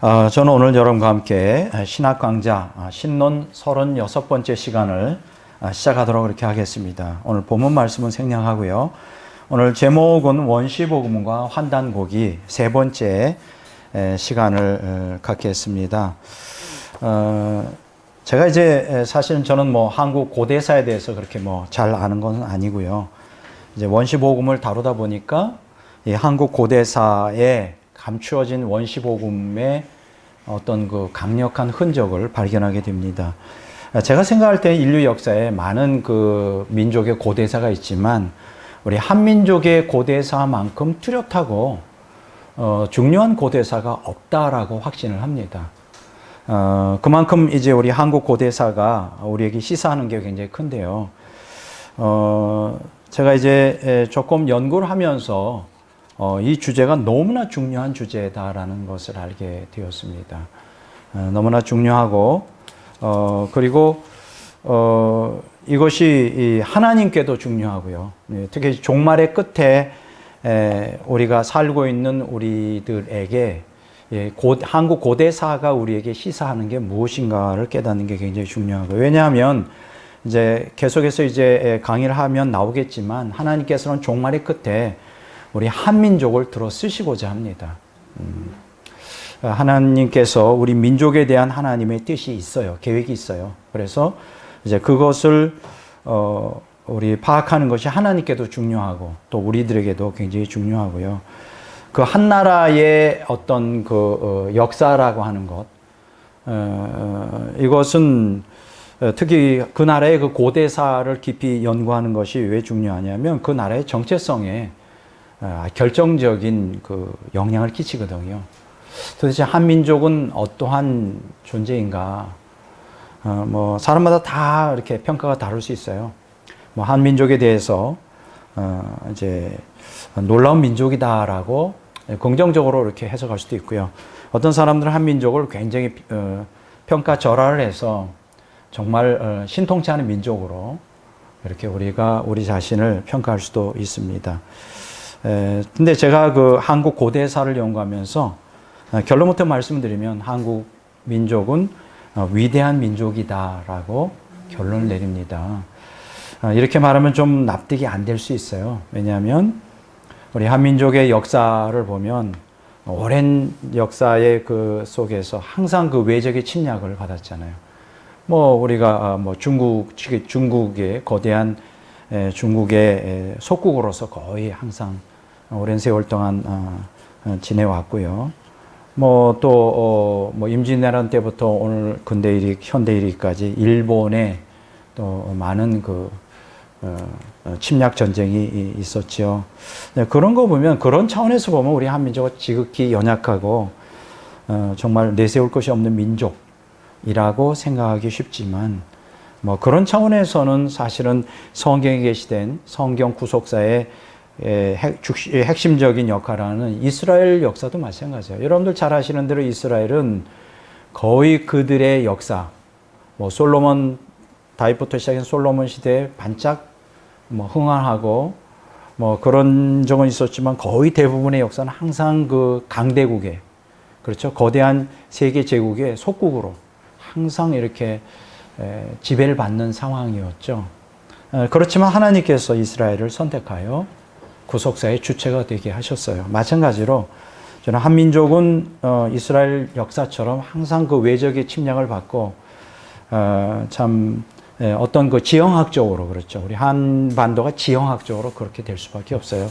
저는 오늘 여러분과 함께 신학 강좌 신론 36번째 시간을 시작하도록 그렇게 하겠습니다. 오늘 본문 말씀은 생략하고요. 오늘 제목은 원시복음과 환단고기 세 번째 시간을 갖겠습니다. 제가 이제 사실은 저는 한국 고대사에 대해서 그렇게 잘 아는 건 아니고요. 이제 원시복음을 다루다 보니까 이 한국 고대사에 감추어진 원시복음의 어떤 그 강력한 흔적을 발견하게 됩니다. 제가 생각할 때 인류 역사에 많은 그 민족의 고대사가 있지만 우리 한민족의 고대사만큼 뚜렷하고 중요한 고대사가 없다라고 확신을 합니다. 그만큼 이제 우리 한국 고대사가 우리에게 시사하는 게 굉장히 큰데요. 제가 이제 조금 연구를 하면서 이 주제가 너무나 중요한 주제다라는 것을 알게 되었습니다. 너무나 중요하고 그리고 이것이 하나님께도 중요하고요. 특히 종말의 끝에 우리가 살고 있는 우리들에게 한국 고대사가 우리에게 시사하는 게 무엇인가를 깨닫는 게 굉장히 중요하고요. 왜냐하면 이제 계속해서 이제 강의를 하면 나오겠지만 하나님께서는 종말의 끝에 우리 한민족을 들어 쓰시고자 합니다. 하나님께서 우리 민족에 대한 하나님의 뜻이 있어요. 계획이 있어요. 그래서 이제 그것을 우리 파악하는 것이 하나님께도 중요하고 또 우리들에게도 굉장히 중요하고요. 그 한 나라의 어떤 그 역사라고 하는 것, 이것은 특히 그 나라의 그 고대사를 깊이 연구하는 것이 왜 중요하냐면 그 나라의 정체성에 결정적인 그 영향을 끼치거든요. 도대체 한민족은 어떠한 존재인가? 사람마다 다 이렇게 평가가 다를 수 있어요. 한민족에 대해서 이제 놀라운 민족이다라고 긍정적으로 이렇게 해석할 수도 있고요. 어떤 사람들은 한민족을 굉장히 평가절하를 해서 정말 신통치 않은 민족으로 이렇게 우리가 우리 자신을 평가할 수도 있습니다. 근데 제가 그 한국 고대사를 연구하면서 결론부터 말씀드리면 한국 민족은 위대한 민족이다라고 결론을 내립니다. 이렇게 말하면 좀 납득이 안 될 수 있어요. 왜냐하면 우리 한민족의 역사를 보면 오랜 역사의 그 속에서 항상 그 외적의 침략을 받았잖아요. 우리가 중국의 거대한 중국의 속국으로서 거의 항상 오랜 세월 동안 지내왔고요. 또 임진왜란 때부터 오늘 근대 일기, 현대 일기까지 일본의 또 많은 그 침략 전쟁이 있었죠. 그런 거 보면 그런 차원에서 보면 우리 한민족은 지극히 연약하고 정말 내세울 것이 없는 민족이라고 생각하기 쉽지만 그런 차원에서는 사실은 성경에 게시된 성경 구속사의 핵심적인 역할을 하는 이스라엘 역사도 마찬가지예요. 여러분들 잘 아시는 대로 이스라엘은 거의 그들의 역사, 솔로몬, 다윗부터 시작해서 솔로몬 시대에 반짝 흥황하고 그런 적은 있었지만 거의 대부분의 역사는 항상 그 강대국의, 그렇죠, 거대한 세계 제국의 속국으로 항상 이렇게 지배를 받는 상황이었죠. 그렇지만 하나님께서 이스라엘을 선택하여 구속사의 주체가 되게 하셨어요. 마찬가지로 저는 한민족은 이스라엘 역사처럼 항상 그 외적의 침략을 받고 참 어떤 그 지형학적으로, 그렇죠, 우리 한반도가 지형학적으로 그렇게 될 수밖에 없어요.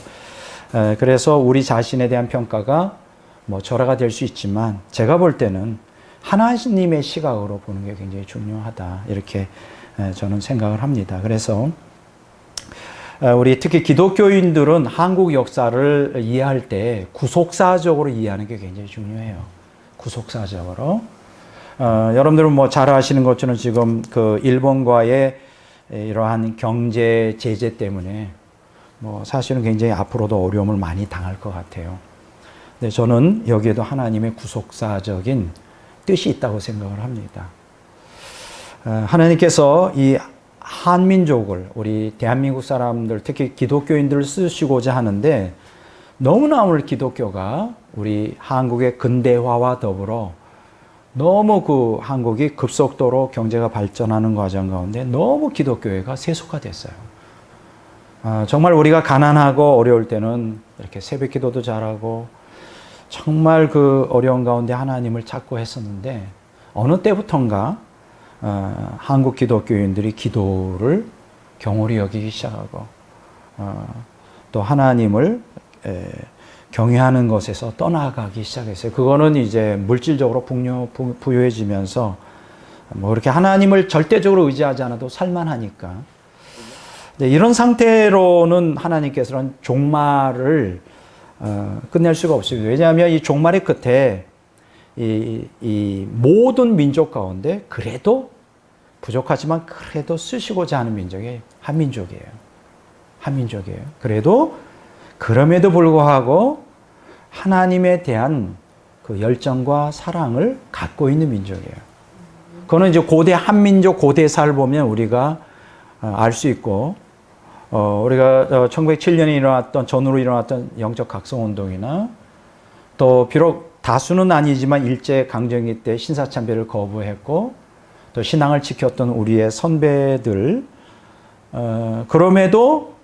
그래서 우리 자신에 대한 평가가 절하가 될 수 있지만 제가 볼 때는 하나님의 시각으로 보는 게 굉장히 중요하다, 이렇게 저는 생각을 합니다. 그래서 우리 특히 기독교인들은 한국 역사를 이해할 때 구속사적으로 이해하는 게 굉장히 중요해요. 구속사적으로. 여러분들은 잘 아시는 것처럼 지금 그 일본과의 이러한 경제 제재 때문에 사실은 굉장히 앞으로도 어려움을 많이 당할 것 같아요. 근데 저는 여기에도 하나님의 구속사적인 뜻이 있다고 생각을 합니다. 하나님께서 이 한민족을, 우리 대한민국 사람들, 특히 기독교인들을 쓰시고자 하는데 너무나 오늘 기독교가 우리 한국의 근대화와 더불어 너무 그 한국이 급속도로 경제가 발전하는 과정 가운데 너무 기독교회가 세속화됐어요. 정말 우리가 가난하고 어려울 때는 이렇게 새벽 기도도 잘하고 정말 그 어려운 가운데 하나님을 찾고 했었는데 어느 때부턴가 한국 기독교인들이 기도를 경홀히 여기기 시작하고 또 하나님을 경외하는 것에서 떠나가기 시작했어요. 그거는 이제 물질적으로 부유해지면서 뭐 이렇게 하나님을 절대적으로 의지하지 않아도 살만하니까. 이런 상태로는 하나님께서는 종말을 끝낼 수가 없습니다. 왜냐하면 이 종말의 끝에 이 모든 민족 가운데 그래도 부족하지만 그래도 쓰시고자 하는 민족이 한민족이에요. 한민족이에요. 그래도 그럼에도 불구하고 하나님에 대한 그 열정과 사랑을 갖고 있는 민족이에요. 그거는 이제 고대 한민족 고대사를 보면 우리가 알 수 있고, 우리가 1907년에 일어났던, 전후로 일어났던 영적 각성운동이나 또 비록 다수는 아니지만 일제강점기 때 신사참배를 거부했고 또 신앙을 지켰던 우리의 선배들, 그럼에도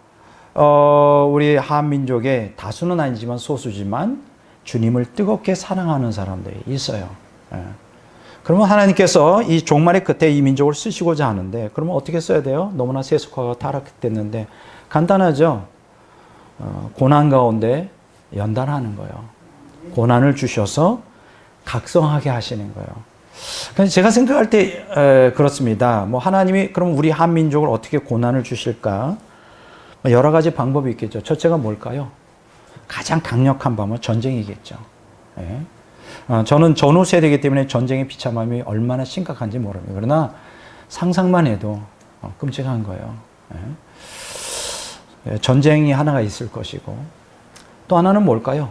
우리 한민족의 다수는 아니지만 소수지만 주님을 뜨겁게 사랑하는 사람들이 있어요. 그러면 하나님께서 이 종말의 끝에 이 민족을 쓰시고자 하는데 그러면 어떻게 써야 돼요? 너무나 세속화가 타락됐는데 간단하죠. 고난 가운데 연단하는 거예요. 고난을 주셔서 각성하게 하시는 거예요. 그래서 제가 생각할 때 그렇습니다. 뭐 하나님이 그럼 우리 한민족을 어떻게 고난을 주실까? 여러 가지 방법이 있겠죠. 첫째가 뭘까요? 가장 강력한 방법은 전쟁이겠죠. 예. 저는 전후 세대이기 때문에 전쟁의 비참함이 얼마나 심각한지 모릅니다. 그러나 상상만 해도 끔찍한 거예요. 예. 전쟁이 하나가 있을 것이고 또 하나는 뭘까요?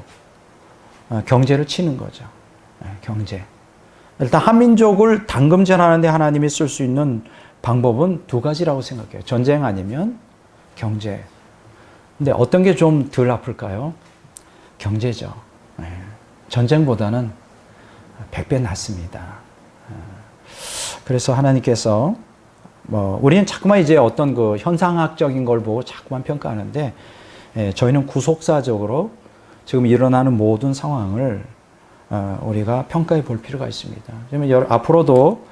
경제를 치는 거죠. 예, 경제. 일단 한민족을 당금질하는데 하나님이 쓸 수 있는 방법은 두 가지라고 생각해요. 전쟁 아니면 경제. 근데 어떤 게 좀 덜 아플까요? 경제죠. 네. 전쟁보다는 100배 낫습니다. 그래서 하나님께서 우리는 자꾸만 이제 어떤 그 현상학적인 걸 보고 자꾸만 평가하는데 저희는 구속사적으로 지금 일어나는 모든 상황을 우리가 평가해 볼 필요가 있습니다. 그러면 앞으로도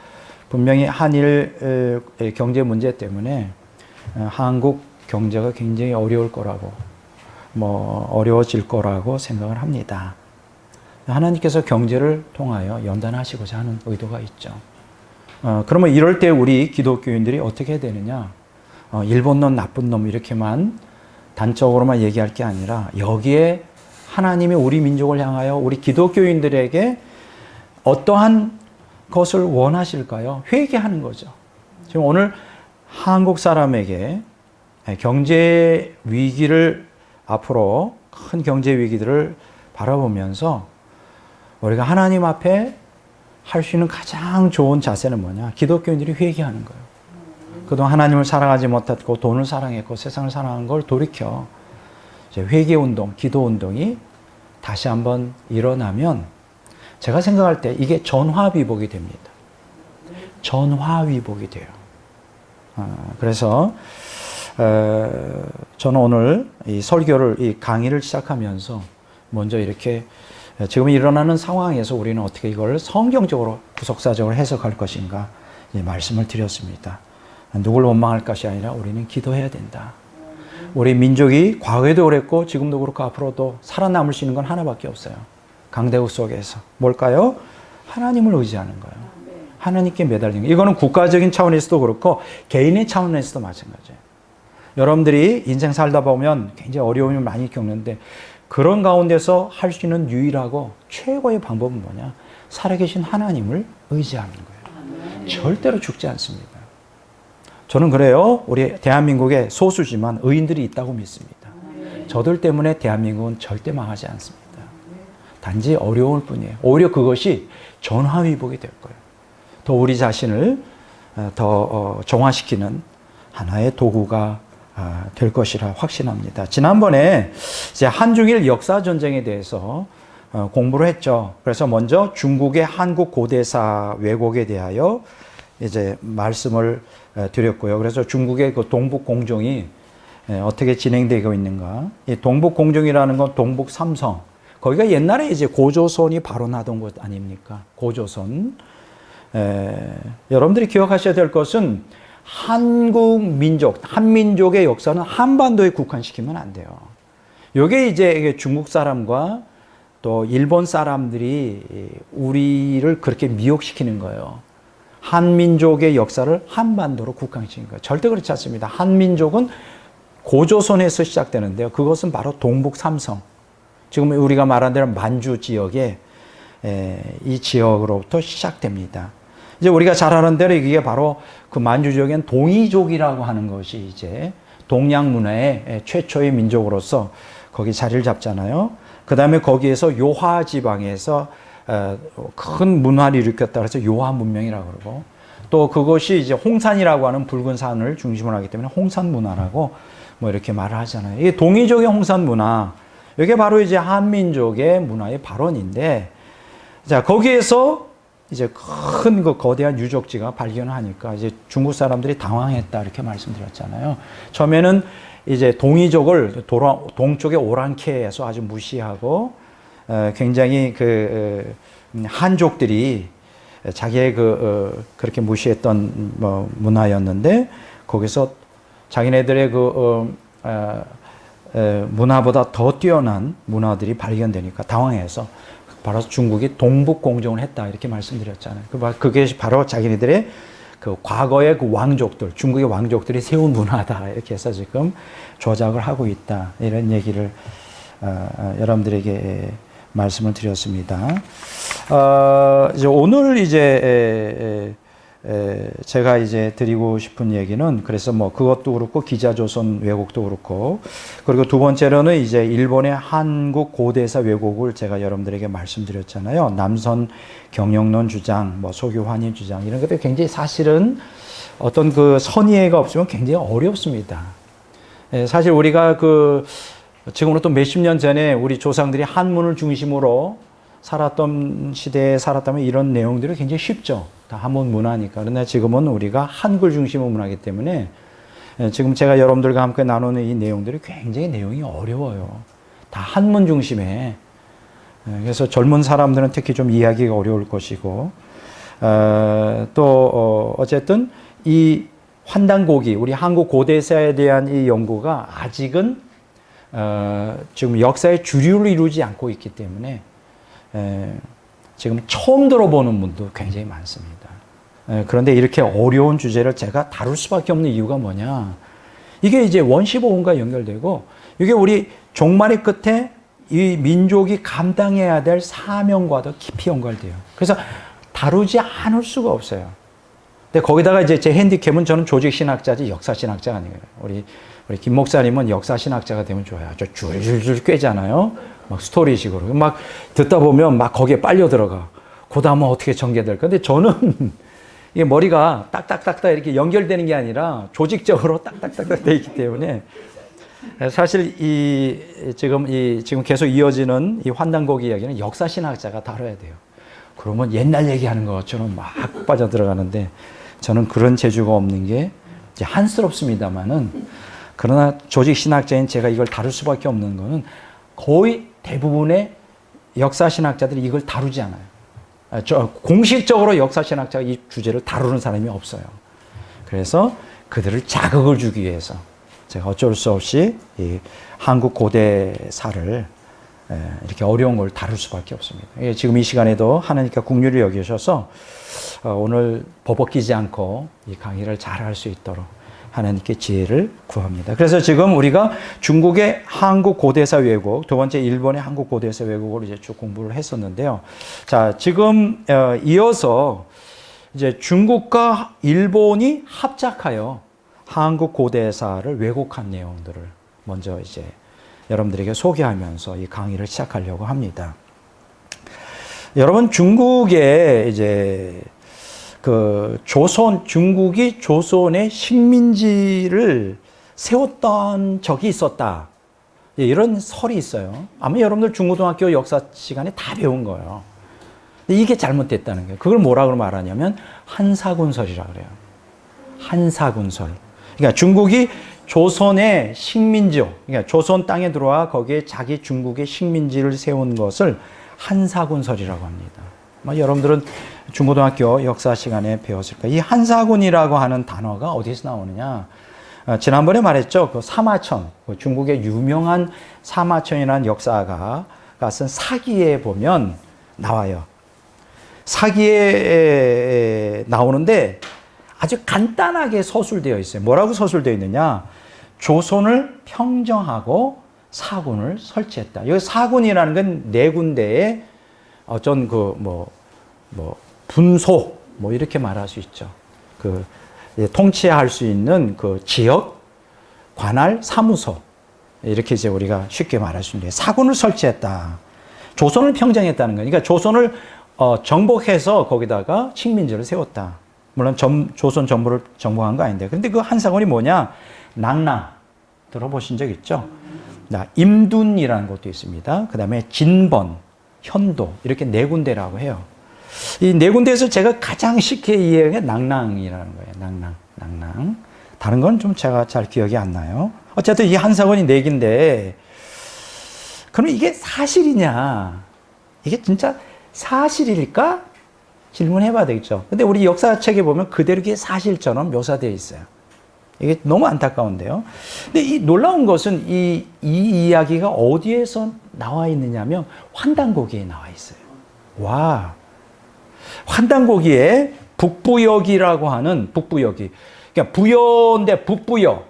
분명히 한일 경제 문제 때문에 한국 경제가 굉장히 어려울 거라고, 어려워질 거라고 생각을 합니다. 하나님께서 경제를 통하여 연단하시고자 하는 의도가 있죠. 그러면 이럴 때 우리 기독교인들이 어떻게 해야 되느냐? 일본 놈, 나쁜 놈 이렇게만 단적으로만 얘기할 게 아니라 여기에 하나님이 우리 민족을 향하여 우리 기독교인들에게 어떠한 것을 원하실까요? 회개하는 거죠. 지금 오늘 한국 사람에게 경제 위기를 앞으로 큰 경제 위기들을 바라보면서 우리가 하나님 앞에 할 수 있는 가장 좋은 자세는 뭐냐? 기독교인들이 회개하는 거예요. 그동안 하나님을 사랑하지 못했고 돈을 사랑했고 세상을 사랑한 걸 돌이켜 회개운동, 기도운동이 다시 한번 일어나면 제가 생각할 때 이게 전화위복이 됩니다. 전화위복이 돼요. 그래서 저는 오늘 이 설교를, 이 강의를 시작하면서 먼저 이렇게 지금 일어나는 상황에서 우리는 어떻게 이걸 성경적으로 구속사적으로 해석할 것인가 말씀을 드렸습니다. 누굴 원망할 것이 아니라 우리는 기도해야 된다. 우리 민족이 과거에도 그랬고 지금도 그렇고 앞으로도 살아남을 수 있는 건 하나밖에 없어요. 강대국 속에서. 뭘까요? 하나님을 의지하는 거예요. 하나님께 매달리는 거예요. 이거는 국가적인 차원에서도 그렇고 개인의 차원에서도 마찬가지예요. 여러분들이 인생 살다 보면 굉장히 어려움을 많이 겪는데 그런 가운데서 할 수 있는 유일하고 최고의 방법은 뭐냐? 살아계신 하나님을 의지하는 거예요. 절대로 죽지 않습니다. 저는 그래요. 우리 대한민국에 소수지만 의인들이 있다고 믿습니다. 저들 때문에 대한민국은 절대 망하지 않습니다. 단지 어려울 뿐이에요. 오히려 그것이 전화위복이 될 거예요. 더 우리 자신을 더 정화시키는 하나의 도구가 될 것이라 확신합니다. 지난번에 이제 한중일 역사 전쟁에 대해서 공부를 했죠. 그래서 먼저 중국의 한국 고대사 왜곡에 대하여 이제 말씀을 드렸고요. 그래서 중국의 그 동북 공정이 어떻게 진행되고 있는가. 이 동북 공정이라는 건 동북 삼성. 거기가 옛날에 이제 고조선이 발원하던 곳 아닙니까? 고조선. 여러분들이 기억하셔야 될 것은 한국 민족, 한민족의 역사는 한반도에 국한시키면 안 돼요. 이게 이제 중국 사람과 또 일본 사람들이 우리를 그렇게 미혹시키는 거예요. 한민족의 역사를 한반도로 국한시키는 거예요. 절대 그렇지 않습니다. 한민족은 고조선에서 시작되는데요. 그것은 바로 동북 삼성. 지금 우리가 말한 대로 만주 지역의 이 지역으로부터 시작됩니다. 이제 우리가 잘 아는 대로 이게 바로 그 만주 지역엔 동이족이라고 하는 것이 이제 동양 문화의 최초의 민족으로서 거기 자리를 잡잖아요. 그 다음에 거기에서 요하 지방에서 큰 문화를 일으켰다 그래서 요하 문명이라고 그러고, 또 그것이 이제 홍산이라고 하는 붉은 산을 중심으로 하기 때문에 홍산 문화라고 뭐 이렇게 말을 하잖아요. 이게 동이족의 홍산 문화, 이게 바로 이제 한민족의 문화의 발원인데, 자, 거기에서 이제 큰 그 거대한 유적지가 발견하니까 이제 중국 사람들이 당황했다 이렇게 말씀드렸잖아요. 처음에는 이제 동이족을 동쪽의 오랑캐에서 아주 무시하고 굉장히 그 한족들이 자기의 그렇게 무시했던 뭐 문화였는데, 거기서 자기네들의 문화보다 더 뛰어난 문화들이 발견되니까 당황해서 바로 중국이 동북 공정을 했다 이렇게 말씀드렸잖아요. 그게 바로 자기네들의 그 과거의 그 왕족들, 중국의 왕족들이 세운 문화다 이렇게 해서 지금 조작을 하고 있다 이런 얘기를 여러분들에게 말씀을 드렸습니다. 이제 오늘 이제 제가 이제 드리고 싶은 얘기는, 그래서 뭐 그것도 그렇고 기자조선 왜곡도 그렇고, 그리고 두 번째로는 이제 일본의 한국 고대사 왜곡을 제가 여러분들에게 말씀드렸잖아요. 남선 경영론 주장, 뭐 소교 환인 주장 이런 것들 굉장히 사실은 어떤 그 선의가 없으면 굉장히 어렵습니다. 사실 우리가 지금으로부터 몇십 년 전에 우리 조상들이 한문을 중심으로 살았던 시대에 살았다면 이런 내용들이 굉장히 쉽죠. 다 한문 문화니까. 그러나 지금은 우리가 한글 중심의 문화이기 때문에 지금 제가 여러분들과 함께 나누는 이 내용들이 굉장히 내용이 어려워요. 다 한문 중심에. 그래서 젊은 사람들은 특히 좀 이해하기가 어려울 것이고, 또 어쨌든 이 환단고기, 우리 한국 고대사에 대한 이 연구가 아직은 지금 역사의 주류를 이루지 않고 있기 때문에 지금 처음 들어보는 분도 굉장히 많습니다. 그런데 이렇게 어려운 주제를 제가 다룰 수밖에 없는 이유가 뭐냐. 이게 이제 원시보험과 연결되고, 이게 우리 종말의 끝에 이 민족이 감당해야 될 사명과도 깊이 연결돼요. 그래서 다루지 않을 수가 없어요. 근데 거기다가 이제 제 핸디캡은 저는 조직신학자지 역사신학자가 아니에요. 우리 김 목사님은 역사신학자가 되면 좋아요. 저 줄줄줄 꿰잖아요. 막 스토리식으로. 막 듣다 보면 막 거기에 빨려 들어가. 그 다음은 어떻게 전개될까. 근데 저는 이게 머리가 딱딱딱딱 이렇게 연결되는 게 아니라 조직적으로 딱딱딱딱 돼 있기 때문에, 사실 지금 계속 이어지는 이 환단고기 이야기는 역사신학자가 다뤄야 돼요. 그러면 옛날 얘기하는 것처럼 막 빠져들어가는데, 저는 그런 재주가 없는 게 이제 한스럽습니다만은, 그러나 조직신학자인 제가 이걸 다룰 수밖에 없는 거는 거의 대부분의 역사신학자들이 이걸 다루지 않아요. 공식적으로 역사신학자가 이 주제를 다루는 사람이 없어요. 그래서 그들을 자극을 주기 위해서 제가 어쩔 수 없이 이 한국 고대사를 이렇게 어려운 걸 다룰 수밖에 없습니다. 지금 이 시간에도 하나님께 긍휼히 여기셔서 오늘 버벅이지 않고 이 강의를 잘 할 수 있도록 하나님께 지혜를 구합니다. 그래서 지금 우리가 중국의 한국 고대사 왜곡, 두 번째 일본의 한국 고대사 왜곡을 이제 쭉 공부를 했었는데요. 자, 지금 이어서 이제 중국과 일본이 합작하여 한국 고대사를 왜곡한 내용들을 먼저 이제 여러분들에게 소개하면서 이 강의를 시작하려고 합니다. 여러분, 중국의 이제 중국이 조선의 식민지를 세웠던 적이 있었다. 예, 이런 설이 있어요. 아마 여러분들 중고등학교 역사 시간에 다 배운 거예요. 근데 이게 잘못됐다는 거예요. 그걸 뭐라고 말하냐면 한사군설이라고 그래요. 한사군설. 그러니까 중국이 조선의 식민지요. 그러니까 조선 땅에 들어와 거기에 자기 중국의 식민지를 세운 것을 한사군설이라고 합니다. 여러분들은 중고등학교 역사 시간에 배웠을 거예요. 이 한사군이라고 하는 단어가 어디서 나오느냐? 지난번에 말했죠. 그 사마천, 중국의 유명한 사마천이라는 역사가가 쓴 사기에 보면 나와요. 사기에 나오는데 아주 간단하게 서술되어 있어요. 뭐라고 서술되어 있느냐? 조선을 평정하고 사군을 설치했다. 여기 사군이라는 건 네 군데의 어떤 분소, 이렇게 말할 수 있죠. 통치할 수 있는 그 지역, 관할, 사무소. 이렇게 이제 우리가 쉽게 말할 수 있는데, 사군을 설치했다. 조선을 평정했다는 거예요. 그러니까 조선을 정복해서 거기다가 식민지를 세웠다. 물론 조선 전부를 정복한 거 아닌데. 근데 그 한사군이 뭐냐? 낭랑. 들어보신 적 있죠? 임둔이라는 곳도 있습니다. 그 다음에 진번, 현도. 이렇게 네 군데라고 해요. 이 네 군데에서 제가 가장 쉽게 이해한 게 낭랑이라는 거예요. 낭랑. 다른 건 좀 제가 잘 기억이 안 나요. 어쨌든 이 한사군이 네 개인데, 그럼 이게 사실이냐? 이게 진짜 사실일까? 질문해 봐야 되겠죠. 근데 우리 역사책에 보면 그대로 이게 사실처럼 묘사되어 있어요. 이게 너무 안타까운데요. 근데 이 놀라운 것은 이 이야기가 어디에서 나와 있느냐면 환단고기에 나와 있어요. 와. 환단고기에 북부역이라고 하는 북부역이. 그러니까 부여인데 북부여.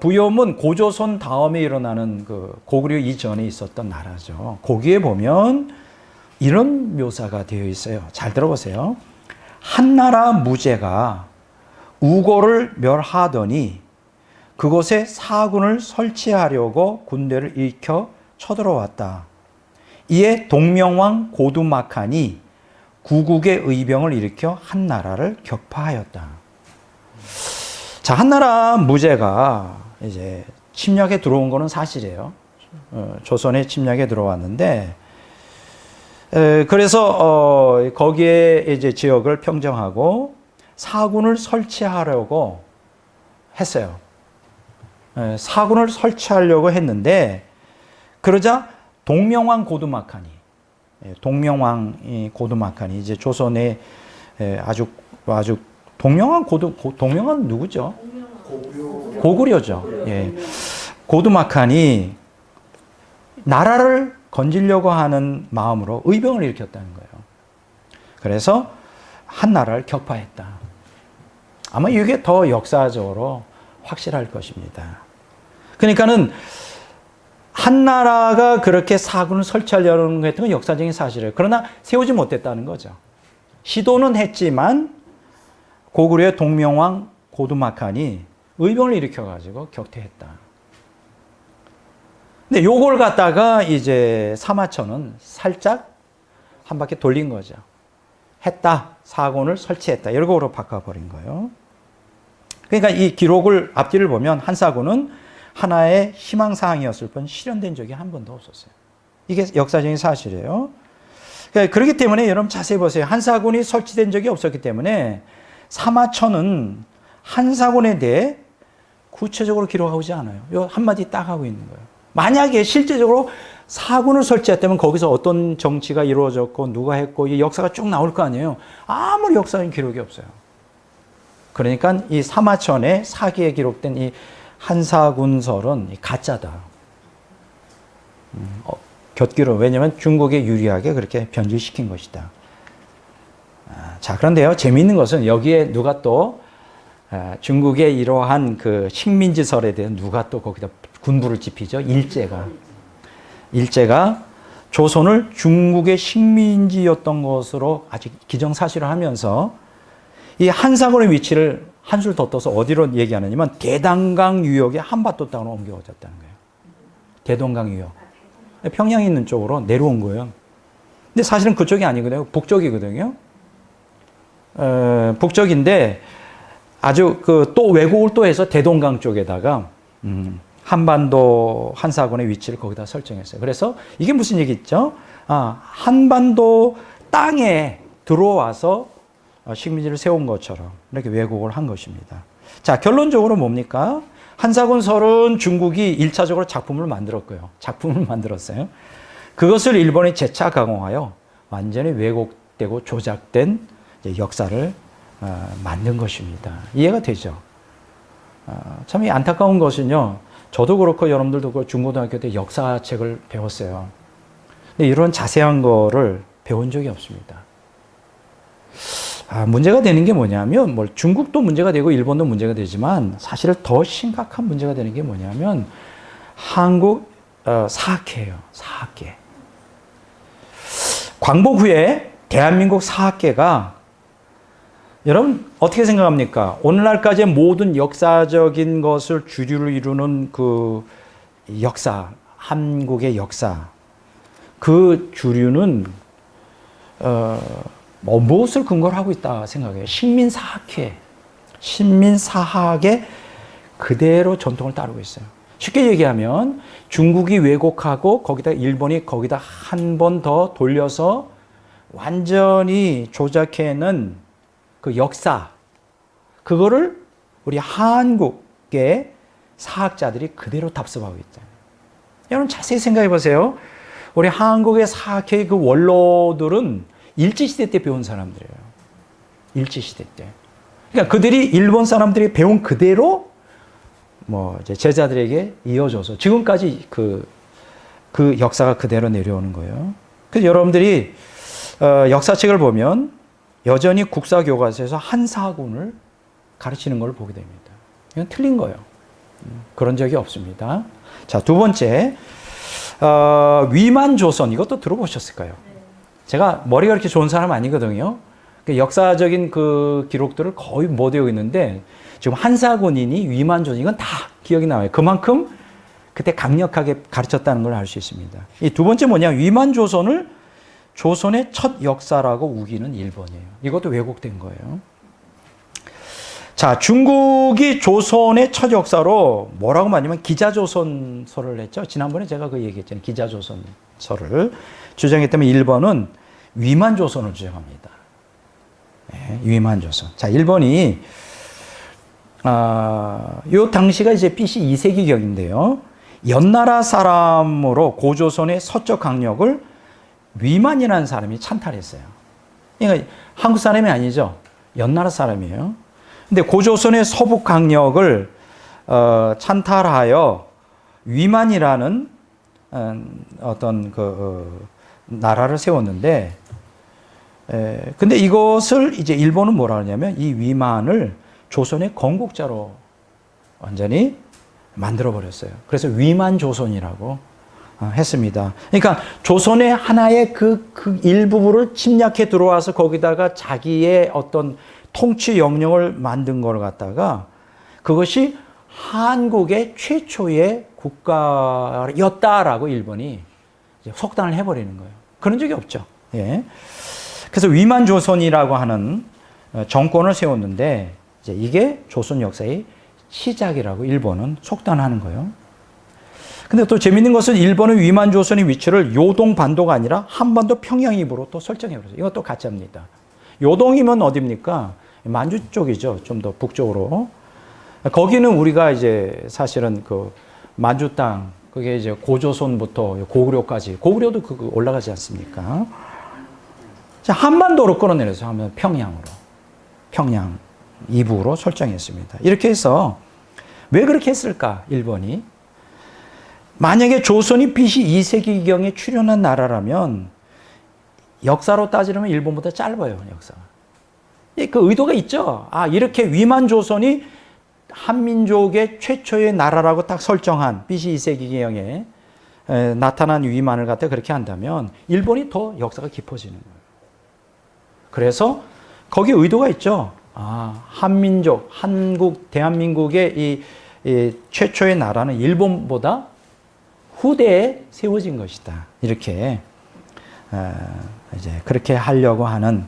부여는 고조선 다음에 일어나는 그 고구려 이전에 있었던 나라죠. 거기에 보면 이런 묘사가 되어 있어요. 잘 들어보세요. 한나라 무제가 우고를 멸하더니 그곳에 사군을 설치하려고 군대를 일으켜 쳐들어왔다. 이에 동명왕 고두막한이 구국의 의병을 일으켜 한나라를 격파하였다. 자, 한나라 무제가 이제 침략에 들어온 거는 사실이에요. 조선에 침략에 들어왔는데, 그래서 거기에 이제 지역을 평정하고 사군을 설치하려고 했어요. 사군을 설치하려고 했는데, 그러자 동명왕 고두막한이 이제 조선의 아주 동명왕 누구죠? 고구려죠. 예. 고두막한이 나라를 건지려고 하는 마음으로 의병을 일으켰다는 거예요. 그래서 한나라를 격파했다. 아마 이게 더 역사적으로 확실할 것입니다. 그러니까는 한나라가 그렇게 사군을 설치하려는 했던 건 역사적인 사실이에요. 그러나 세우지 못했다는 거죠. 시도는 했지만 고구려의 동명왕 고두막한이 의병을 일으켜가지고 격퇴했다. 근데 요걸 갖다가 이제 사마천은 살짝 한 바퀴 돌린 거죠. 했다. 사군을 설치했다. 이렇게로 바꿔버린 거예요. 그러니까 이 기록을 앞뒤를 보면 한사군은 하나의 희망사항이었을 뿐 실현된 적이 한 번도 없었어요. 이게 역사적인 사실이에요. 그러니까 그렇기 때문에 여러분 자세히 보세요. 한사군이 설치된 적이 없었기 때문에 사마천은 한사군에 대해 구체적으로 기록하지 않아요. 요 한마디 딱 하고 있는 거예요. 만약에 실제적으로 사군을 설치했다면 거기서 어떤 정치가 이루어졌고 누가 했고 이 역사가 쭉 나올 거 아니에요. 아무리 역사적인 기록이 없어요. 그러니까 이 사마천의 사기에 기록된 이 한사군설은 가짜다. 곁기로. 왜냐하면 중국에 유리하게 그렇게 변질시킨 것이다. 자, 그런데요. 재미있는 것은 여기에 누가 또 중국의 이러한 그 식민지설에 대해 누가 또 거기다 군부를 짚이죠. 일제가 조선을 중국의 식민지였던 것으로 아직 기정사실을 하면서 이 한사군의 위치를 한술 더 떠서 어디로 얘기하느냐면 대동강 유역의 한반도 땅으로 옮겨졌다는 거예요. 대동강 유역. 평양에 있는 쪽으로 내려온 거예요. 근데 사실은 그쪽이 아니거든요. 북쪽이거든요. 북쪽인데 아주 또 왜곡을 또 해서 대동강 쪽에다가 한반도 한사군의 위치를 거기다 설정했어요. 그래서 이게 무슨 얘기죠? 한반도 땅에 들어와서 식민지를 세운 것처럼 이렇게 왜곡을 한 것입니다. 자, 결론적으로 뭡니까? 한사군설은 중국이 1차적으로 작품을 만들었고요. 작품을 만들었어요. 그것을 일본이 재차 가공하여 완전히 왜곡되고 조작된 역사를 만든 것입니다. 이해가 되죠? 참 안타까운 것은요. 저도 그렇고 여러분들도 그렇고 중고등학교 때 역사책을 배웠어요. 근데 이런 자세한 거를 배운 적이 없습니다. 문제가 되는 게 뭐냐면, 중국도 문제가 되고 일본도 문제가 되지만 사실 더 심각한 문제가 되는 게 뭐냐면 한국 사학계예요. 사학계. 광복 후에 대한민국 사학계가 여러분 어떻게 생각합니까? 오늘날까지의 모든 역사적인 것을 주류를 이루는 그 역사, 한국의 역사, 그 주류는 무엇을 근거로 하고 있다 생각해요? 식민사학회, 식민사학의 그대로 전통을 따르고 있어요. 쉽게 얘기하면 중국이 왜곡하고 거기다 일본이 거기다 한 번 더 돌려서 완전히 조작해낸 그 역사, 그거를 우리 한국의 사학자들이 그대로 답습하고 있잖아요. 여러분 자세히 생각해 보세요. 우리 한국의 사학회의 그 원로들은 일제시대 때 배운 사람들이에요. 일제시대 때. 그러니까 그들이 일본 사람들이 배운 그대로 이제 제자들에게 이어져서 지금까지 그 역사가 그대로 내려오는 거예요. 그래서 여러분들이 역사책을 보면 여전히 국사교과서에서 한사군을 가르치는 걸 보게 됩니다. 이건 틀린 거예요. 그런 적이 없습니다. 자, 두 번째, 위만조선, 이것도 들어보셨을까요? 제가 머리가 그렇게 좋은 사람 아니거든요. 역사적인 그 기록들을 거의 못 외우고 있는데 지금 한사군이니 위만조선, 이건 다 기억이 나와요. 그만큼 그때 강력하게 가르쳤다는 걸 알 수 있습니다. 이 두 번째 뭐냐, 위만조선을 조선의 첫 역사라고 우기는 일본이에요. 이것도 왜곡된 거예요. 자, 중국이 조선의 첫 역사로 뭐라고 말하냐면 기자조선설을 했죠. 지난번에 제가 그 얘기했잖아요. 기자조선설을 주장했다면 일본은 위만조선을 주장합니다. 네, 위만조선. 자, 일본이 요 당시가 이제 BC 2세기경인데요. 연나라 사람으로 고조선의 서쪽 강력을 위만이라는 사람이 찬탈했어요. 그러니까 한국 사람이 아니죠. 연나라 사람이에요. 근데 고조선의 서북 강력을 찬탈하여 위만이라는 어떤 나라를 세웠는데, 근데 이것을 이제 일본은 뭐라 하냐면 이 위만을 조선의 건국자로 완전히 만들어 버렸어요. 그래서 위만조선이라고 했습니다. 그러니까 조선의 하나의 그 일부분을 침략해 들어와서 거기다가 자기의 어떤 통치 영역을 만든 걸 갖다가 그것이 한국의 최초의 국가였다라고 일본이 속단을 해버리는 거예요. 그런 적이 없죠. 예. 그래서 위만조선이라고 하는 정권을 세웠는데 이제 이게 조선 역사의 시작이라고 일본은 속단하는 거예요. 근데 또 재밌는 것은 일본은 위만조선의 위치를 요동 반도가 아니라 한반도 평양 입으로 또 설정해버렸어요. 이것도 가짜입니다. 요동이면 어디입니까? 만주 쪽이죠. 좀 더 북쪽으로. 거기는 우리가 이제 사실은 그 만주 땅, 그게 이제 고조선부터 고구려까지, 고구려도 그 올라가지 않습니까? 자, 한반도로 끌어내려서 하면 평양으로, 평양 이북으로 설정했습니다. 이렇게 해서 왜 그렇게 했을까, 일본이? 만약에 조선이 BC 2세기경에 출현한 나라라면 역사로 따지면 일본보다 짧아요, 역사가. 그 의도가 있죠. 이렇게 위만조선이 한민족의 최초의 나라라고 딱 설정한 BC 2세기경에 나타난 위만을 갖다 그렇게 한다면 일본이 더 역사가 깊어지는 거예요. 그래서 거기에 의도가 있죠. 한민족, 한국, 대한민국의 이 최초의 나라는 일본보다 후대에 세워진 것이다. 이렇게 이제 그렇게 하려고 하는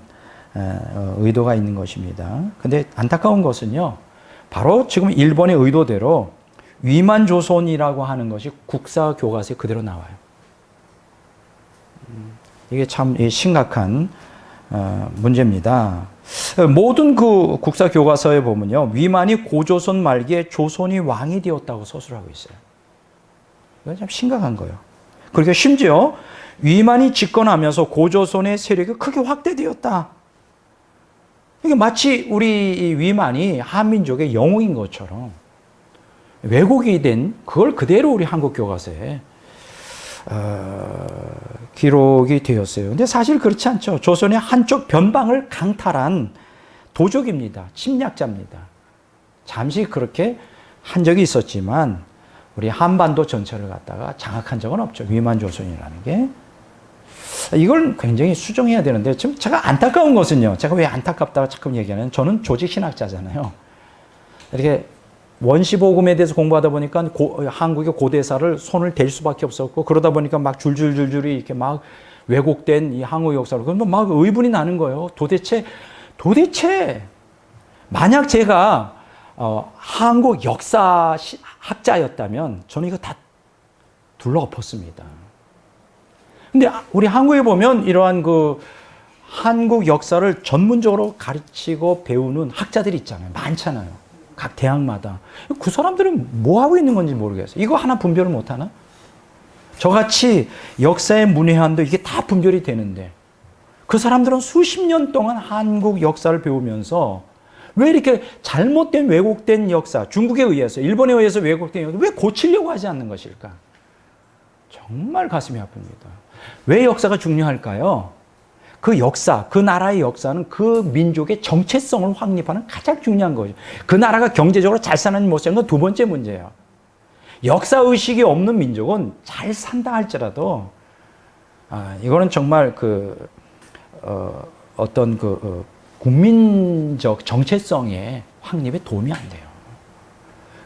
의도가 있는 것입니다. 근데 안타까운 것은요, 바로 지금 일본의 의도대로 위만조선이라고 하는 것이 국사교과서에 그대로 나와요. 이게 참 심각한 문제입니다. 모든 그 국사교과서에 보면요, 위만이 고조선 말기에 조선이 왕이 되었다고 서술하고 있어요. 이건 참 심각한 거예요. 그리고 심지어 위만이 집권하면서 고조선의 세력이 크게 확대되었다. 이게 마치 우리 위만이 한민족의 영웅인 것처럼 왜곡이 된 그걸 그대로 우리 한국 교과서에 기록이 되었어요. 근데 사실 그렇지 않죠. 조선의 한쪽 변방을 강탈한 도적입니다. 침략자입니다. 잠시 그렇게 한 적이 있었지만 우리 한반도 전체를 갖다가 장악한 적은 없죠. 위만조선이라는 게. 이걸 굉장히 수정해야 되는데 지금 제가 안타까운 것은요. 제가 왜 안타깝다고 자꾸 얘기하냐면 저는 조직신학자잖아요. 이렇게 원시복음에 대해서 공부하다 보니까 한국의 고대사를 손을 댈 수밖에 없었고 그러다 보니까 막 줄줄줄줄이 이렇게 막 왜곡된 이 한국 역사를 그러면 막 의문이 나는 거예요. 도대체 만약 제가 한국 역사 학자였다면 저는 이거 다 둘러엎었습니다. 근데 우리 한국에 보면 이러한 그 한국 역사를 전문적으로 가르치고 배우는 학자들이 있잖아요. 많잖아요. 각 대학마다. 그 사람들은 뭐 하고 있는 건지 모르겠어요. 이거 하나 분별을 못 하나? 저같이 역사의 문외한도 이게 다 분별이 되는데 그 사람들은 수십 년 동안 한국 역사를 배우면서 왜 이렇게 잘못된 왜곡된 역사, 중국에 의해서, 일본에 의해서 왜곡된 역사, 왜 고치려고 하지 않는 것일까? 정말 가슴이 아픕니다. 왜 역사가 중요할까요? 그 역사, 그 나라의 역사는 그 민족의 정체성을 확립하는 가장 중요한 거죠. 그 나라가 경제적으로 잘 사는 못 사는 건 두 번째 문제예요. 역사의식이 없는 민족은 잘 산다 할지라도, 이거는 정말 국민적 정체성의 확립에 도움이 안 돼요.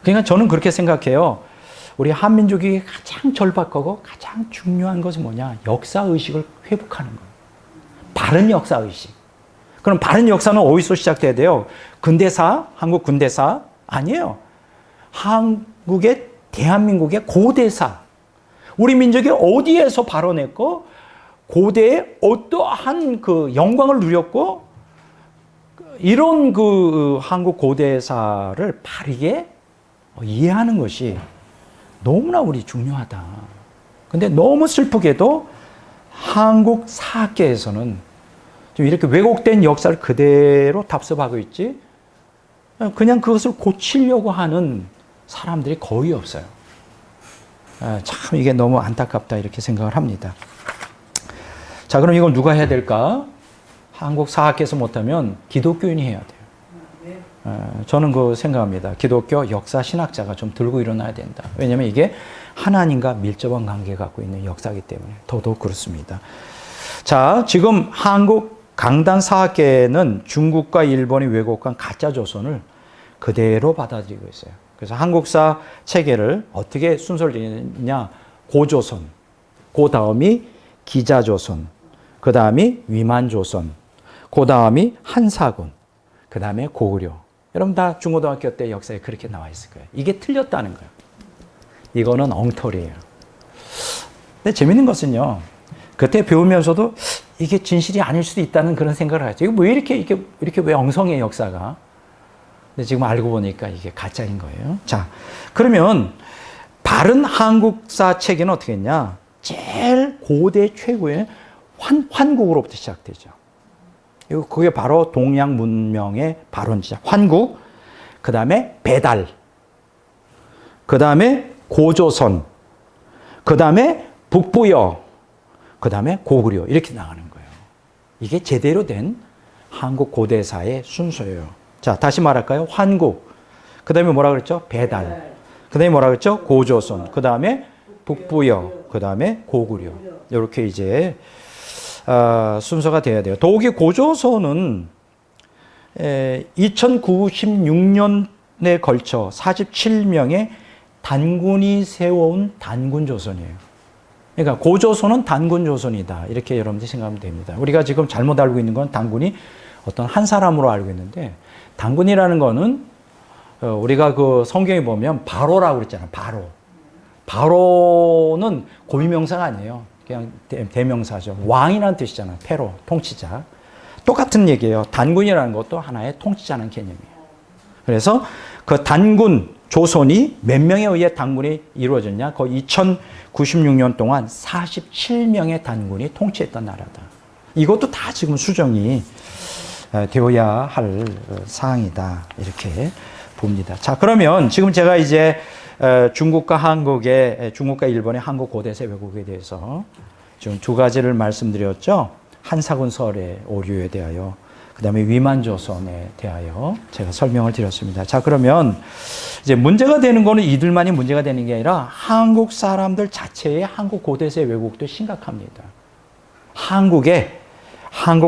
그러니까 저는 그렇게 생각해요. 우리 한민족이 가장 절박하고 가장 중요한 것은 뭐냐? 역사의식을 회복하는 거예요. 바른 역사의식. 그럼 바른 역사는 어디서 시작돼야 돼요? 근대사? 한국 근대사? 아니에요. 대한민국의 고대사. 우리 민족이 어디에서 발원했고, 고대에 어떠한 그 영광을 누렸고, 이런 그 한국 고대사를 바르게 이해하는 것이 너무나 우리 중요하다. 근데 너무 슬프게도 한국 사학계에서는 좀 이렇게 왜곡된 역사를 그대로 답습하고 있지, 그냥 그것을 고치려고 하는 사람들이 거의 없어요. 참 이게 너무 안타깝다 이렇게 생각을 합니다. 자, 그럼 이걸 누가 해야 될까? 한국 사학계에서 못하면 기독교인이 해야 돼요. 저는 그 생각합니다. 기독교 역사 신학자가 좀 들고 일어나야 된다. 왜냐하면 이게 하나님과 밀접한 관계 갖고 있는 역사이기 때문에 더더욱 그렇습니다. 자, 지금 한국 강단 사학계는 중국과 일본이 왜곡한 가짜 조선을 그대로 받아들이고 있어요. 그래서 한국사 체계를 어떻게 순서를 정했냐? 고조선, 그 다음이 기자조선, 그 다음이 위만조선, 그 다음이 한사군, 그 다음에 고구려. 여러분 다 중고등학교 때 역사에 그렇게 나와 있을 거예요. 이게 틀렸다는 거예요. 이거는 엉터리예요. 근데 재밌는 것은요, 그때 배우면서도 이게 진실이 아닐 수도 있다는 그런 생각을 하죠. 이거 뭐 이렇게 왜 엉성해, 역사가. 근데 지금 알고 보니까 이게 가짜인 거예요. 자, 그러면 바른 한국사 체계는 어떻게 했냐? 제일 고대 최고의 환국으로부터 시작되죠. 그게 바로 동양 문명의 발원지자. 환국, 그 다음에 배달, 그 다음에 고조선, 그 다음에 북부여, 그 다음에 고구려. 이렇게 나가는 거예요. 이게 제대로 된 한국 고대사의 순서예요. 자, 다시 말할까요? 환국, 그 다음에 뭐라 그랬죠? 배달, 그 다음에 뭐라 그랬죠? 고조선, 그 다음에 북부여, 그 다음에 고구려. 이렇게 이제 순서가 돼야 돼요. 더욱이 고조선은 2096년에 걸쳐 47명의 단군이 세워온 단군조선이에요. 그러니까 고조선은 단군조선이다. 이렇게 여러분들이 생각하면 됩니다. 우리가 지금 잘못 알고 있는 건 단군이 어떤 한 사람으로 알고 있는데, 단군이라는 거는 우리가 그 성경에 보면 바로라고 그랬잖아요. 바로. 바로는 고유명사가 아니에요. 그냥 대명사죠. 왕이라는 뜻이잖아요. 페로, 통치자. 똑같은 얘기예요. 단군이라는 것도 하나의 통치자는 개념이에요. 그래서 그 단군, 조선이 몇 명에 의해 단군이 이루어졌냐? 거의 2096년 동안 47명의 단군이 통치했던 나라다. 이것도 다 지금 수정이 되어야 할 사항이다. 이렇게 봅니다. 자, 그러면 지금 제가 이제 중국과 일본의 한국 고대세 왜곡에 대해서 지금 두 가지를 말씀드렸죠. 한사군설의 오류에 대하여, 그 다음에 위만조선에 대하여 제가 설명을 드렸습니다. 자, 그러면 이제 문제가 되는 거는 이들만이 문제가 되는 게 아니라 한국 사람들 자체의 한국 고대세 왜곡도 심각합니다. 한국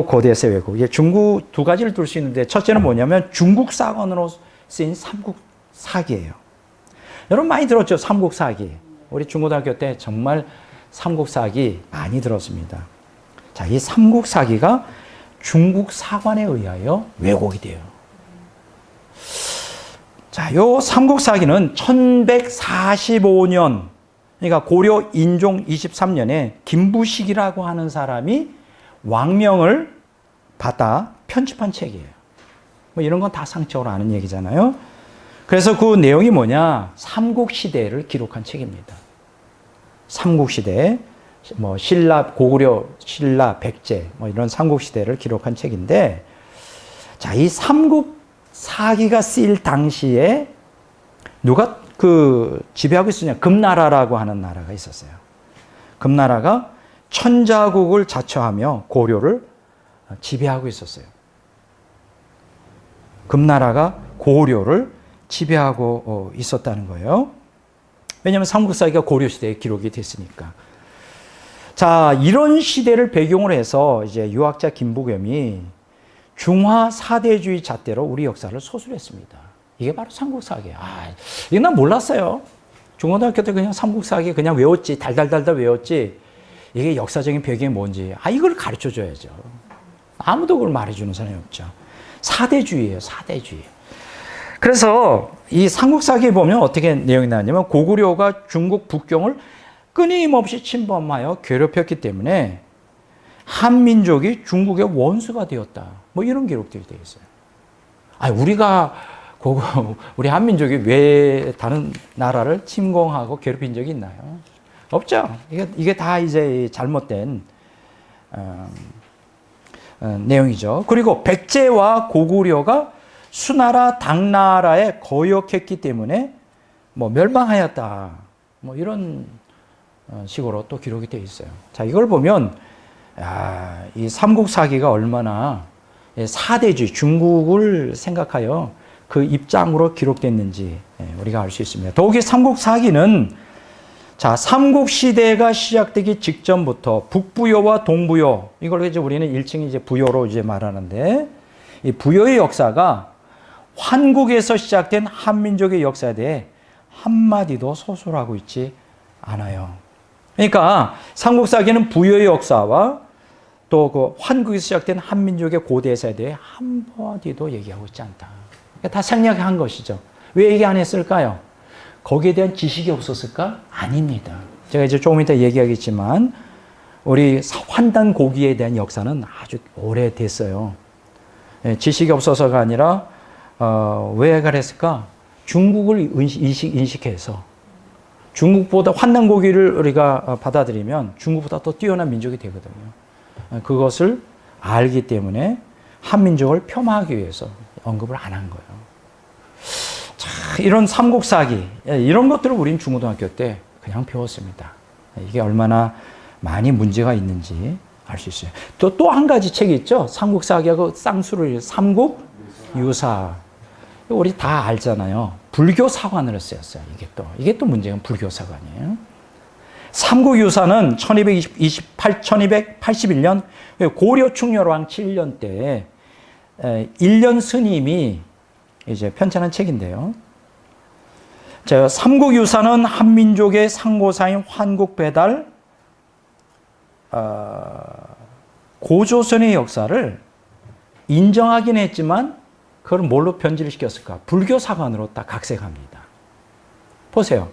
고대세 왜곡. 이게 중국 두 가지를 둘 수 있는데, 첫째는 뭐냐면 중국 사관으로 쓰인 삼국사기예요. 여러분 많이 들었죠? 삼국사기. 우리 중고등학교 때 정말 삼국사기 많이 들었습니다. 자, 이 삼국사기가 중국 사관에 의하여 왜곡이 돼요. 자, 요 삼국사기는 1145년, 그러니까 고려 인종 23년에 김부식이라고 하는 사람이 왕명을 받아 편집한 책이에요. 뭐 이런 건 다 상식적으로 아는 얘기잖아요. 그래서 그 내용이 뭐냐? 삼국시대를 기록한 책입니다. 삼국시대, 뭐 신라, 고구려, 신라, 백제, 뭐 이런 삼국시대를 기록한 책인데, 자, 이 삼국사기가 쓰일 당시에 누가 그 지배하고 있었냐? 금나라라고 하는 나라가 있었어요. 금나라가 천자국을 자처하며 고려를 지배하고 있었어요. 금나라가 고려를 지배하고 있었다는 거예요. 왜냐하면 삼국사기가 고려시대에 기록이 됐으니까. 자, 이런 시대를 배경으로 해서 이제 유학자 김부겸이 중화 사대주의 잣대로 우리 역사를 소술했습니다. 이게 바로 삼국사기예요. 이거 난 몰랐어요. 중고등학교 때 그냥 삼국사기 그냥 외웠지. 달달달달 외웠지. 이게 역사적인 배경이 뭔지. 이걸 가르쳐 줘야죠. 아무도 그걸 말해주는 사람이 없죠. 사대주의예요. 사대주의. 그래서 이 삼국사기에 보면 어떻게 내용이 나왔냐면, 고구려가 중국 북경을 끊임없이 침범하여 괴롭혔기 때문에 한민족이 중국의 원수가 되었다. 뭐 이런 기록들이 되어 있어요. 우리 한민족이 왜 다른 나라를 침공하고 괴롭힌 적이 있나요? 없죠. 이게 다 이제 잘못된 내용이죠. 그리고 백제와 고구려가 수나라, 당나라에 거역했기 때문에 뭐 멸망하였다. 뭐 이런 식으로 또 기록이 되어 있어요. 자, 이걸 보면 이 삼국사기가 얼마나 사대주의, 중국을 생각하여 그 입장으로 기록됐는지 우리가 알 수 있습니다. 더욱이 삼국사기는, 자, 삼국시대가 시작되기 직전부터 북부여와 동부여, 이걸 이제 우리는 일칭 이제 부여로 이제 말하는데, 이 부여의 역사가 환국에서 시작된 한민족의 역사에 대해 한마디도 소설하고 있지 않아요. 그러니까 삼국사기는 부여의 역사와 또 그 환국에서 시작된 한민족의 고대사에 대해 한마디도 얘기하고 있지 않다. 그러니까 다 생략한 것이죠. 왜 얘기 안 했을까요? 거기에 대한 지식이 없었을까? 아닙니다. 제가 이제 조금 이따 얘기하겠지만, 우리 환단 고기에 대한 역사는 아주 오래됐어요. 지식이 없어서가 아니라 왜 그랬을까? 중국을 인식해서 중국보다 환단 고기를 우리가 받아들이면 중국보다 더 뛰어난 민족이 되거든요. 그것을 알기 때문에 한민족을 폄하하기 위해서 언급을 안 한 거예요. 자, 이런 삼국사기, 이런 것들을 우린 중고등학교 때 그냥 배웠습니다. 이게 얼마나 많이 문제가 있는지 알 수 있어요. 또 한 가지 책이 있죠. 삼국사기하고 쌍수를, 삼국유사. 우리 다 알잖아요. 불교 사관으로 쓰였어요. 이게 또 문제가 불교 사관이에요. 삼국유사는 1281년 고려 충렬왕 7년 때 1년 스님이 이제 편찬한 책인데요. 자, 삼국유사는 한민족의 상고사인 환국배달, 고조선의 역사를 인정하긴 했지만 그걸 뭘로 변질을 시켰을까? 불교 사관으로 딱 각색합니다. 보세요.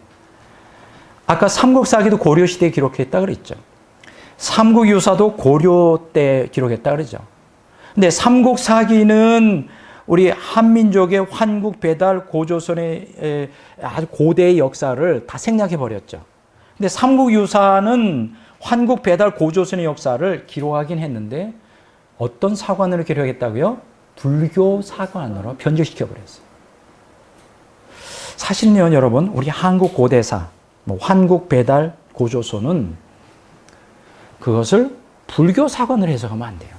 아까 삼국사기도 고려시대에 기록했다 그랬죠. 삼국유사도 고려 때 기록했다 그러죠. 근데 삼국사기는 우리 한민족의 환국, 배달, 고조선의 아주 고대의 역사를 다 생략해 버렸죠. 근데 삼국유사는 환국, 배달, 고조선의 역사를 기록하긴 했는데 어떤 사관으로 기록했다고요? 불교 사관으로 변질시켜 버렸어요. 사실은요, 여러분, 우리 한국 고대사, 환국, 배달, 고조선은 그것을 불교 사관으로 해석하면 안 돼요.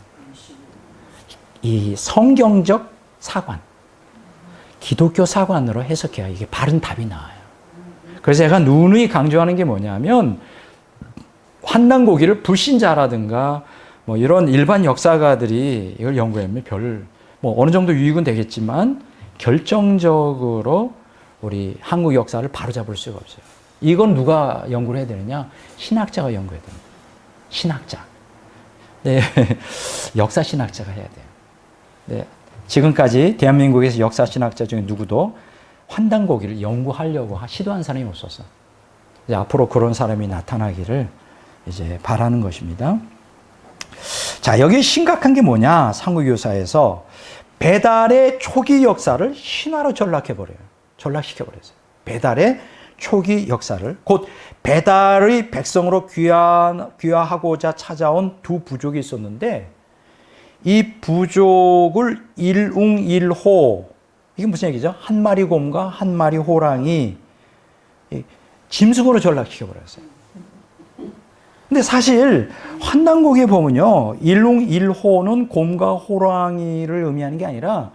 이 성경적 사관, 기독교 사관으로 해석해야 이게 바른 답이 나와요. 그래서 제가 누누이 강조하는 게 뭐냐면 환단고기를 불신자라든가 이런 일반 역사가들이 이걸 연구하면 어느 정도 유익은 되겠지만 결정적으로 우리 한국 역사를 바로잡을 수가 없어요. 이건 누가 연구를 해야 되느냐? 신학자가 연구해야 됩니다. 신학자. 네. 역사 신학자가 해야 돼요. 네. 지금까지 대한민국에서 역사 신학자 중에 누구도 환단고기를 연구하려고 시도한 사람이 없었어. 이제 앞으로 그런 사람이 나타나기를 이제 바라는 것입니다. 자, 여기 심각한 게 뭐냐? 삼국유사에서 배달의 초기 역사를 신화로 전락해버려요. 전락시켜버렸어요. 배달의 초기 역사를. 곧 배달의 백성으로 귀화하고자 찾아온 두 부족이 있었는데 이 부족을 일웅일호, 이게 무슨 얘기죠? 한 마리 곰과 한 마리 호랑이 짐승으로 전락시켜버렸어요. 근데 사실 환단고기에 보면요, 일웅일호는 곰과 호랑이를 의미하는 게 아니라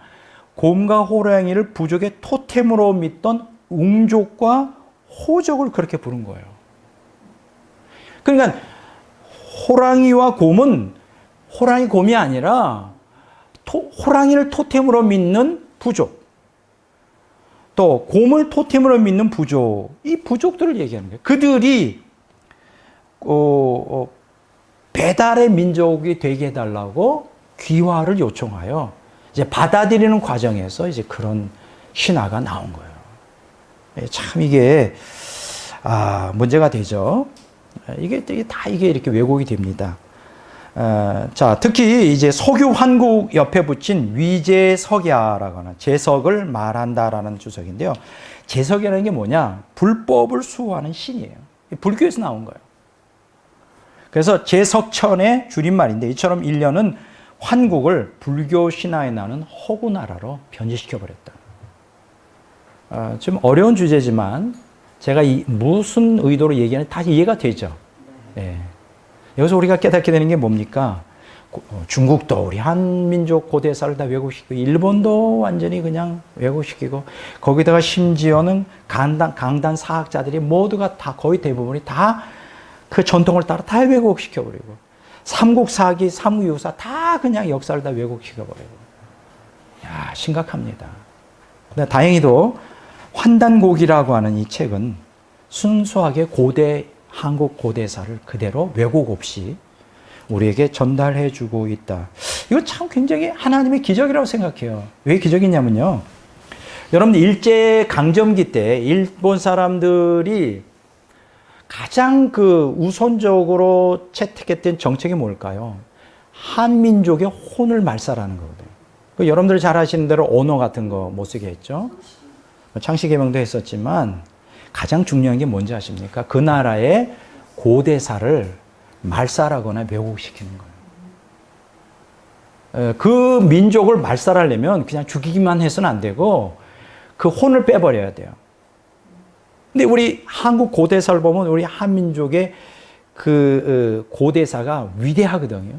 곰과 호랑이를 부족의 토템으로 믿던 웅족과 호족을 그렇게 부른 거예요. 그러니까 호랑이와 곰은 호랑이 곰이 아니라 호랑이를 토템으로 믿는 부족, 또 곰을 토템으로 믿는 부족, 이 부족들을 얘기하는 거예요. 그들이 배달의 민족이 되게 해달라고 귀화를 요청하여 이제 받아들이는 과정에서 이제 그런 신화가 나온 거예요. 참 이게 문제가 되죠. 이게 이렇게 왜곡이 됩니다. 자, 특히 이제 석유 환국 옆에 붙인 위제석야라고 하는 제석을 말한다라는 주석인데요. 제석이라는 게 뭐냐? 불법을 수호하는 신이에요. 불교에서 나온 거예요. 그래서 제석천의 줄임말인데 이처럼 일련은 환국을 불교 신화에 나오는 허구나라로 변질시켜 버렸다. 좀 어려운 주제지만 제가 무슨 의도로 얘기하는지 다 이해가 되죠. 예. 여기서 우리가 깨닫게 되는 게 뭡니까? 중국도 우리 한민족 고대사를 다 왜곡시키고 일본도 완전히 그냥 왜곡시키고 거기다가 심지어는 강단 사학자들이 모두가 다 거의 대부분이 다 그 전통을 따라 다 왜곡시켜버리고 삼국사기, 삼국유사 다 그냥 역사를 다 왜곡시켜버리고 야, 심각합니다. 근데 다행히도 환단고기라고 하는 이 책은 순수하게 고대 한국 고대사를 그대로 왜곡 없이 우리에게 전달해주고 있다. 이거 참 굉장히 하나님의 기적이라고 생각해요. 왜 기적이냐면요. 여러분 일제강점기 때 일본 사람들이 가장 우선적으로 채택했던 정책이 뭘까요? 한민족의 혼을 말살하는 거거든요. 여러분들 잘 아시는 대로 언어 같은 거 못 쓰게 했죠. 창씨개명도 했었지만 가장 중요한 게 뭔지 아십니까? 그 나라의 고대사를 말살하거나 왜곡시키는 거예요. 그 민족을 말살하려면 그냥 죽이기만 해서는 안 되고 그 혼을 빼버려야 돼요. 근데 우리 한국 고대사를 보면 우리 한민족의 그 고대사가 위대하거든요.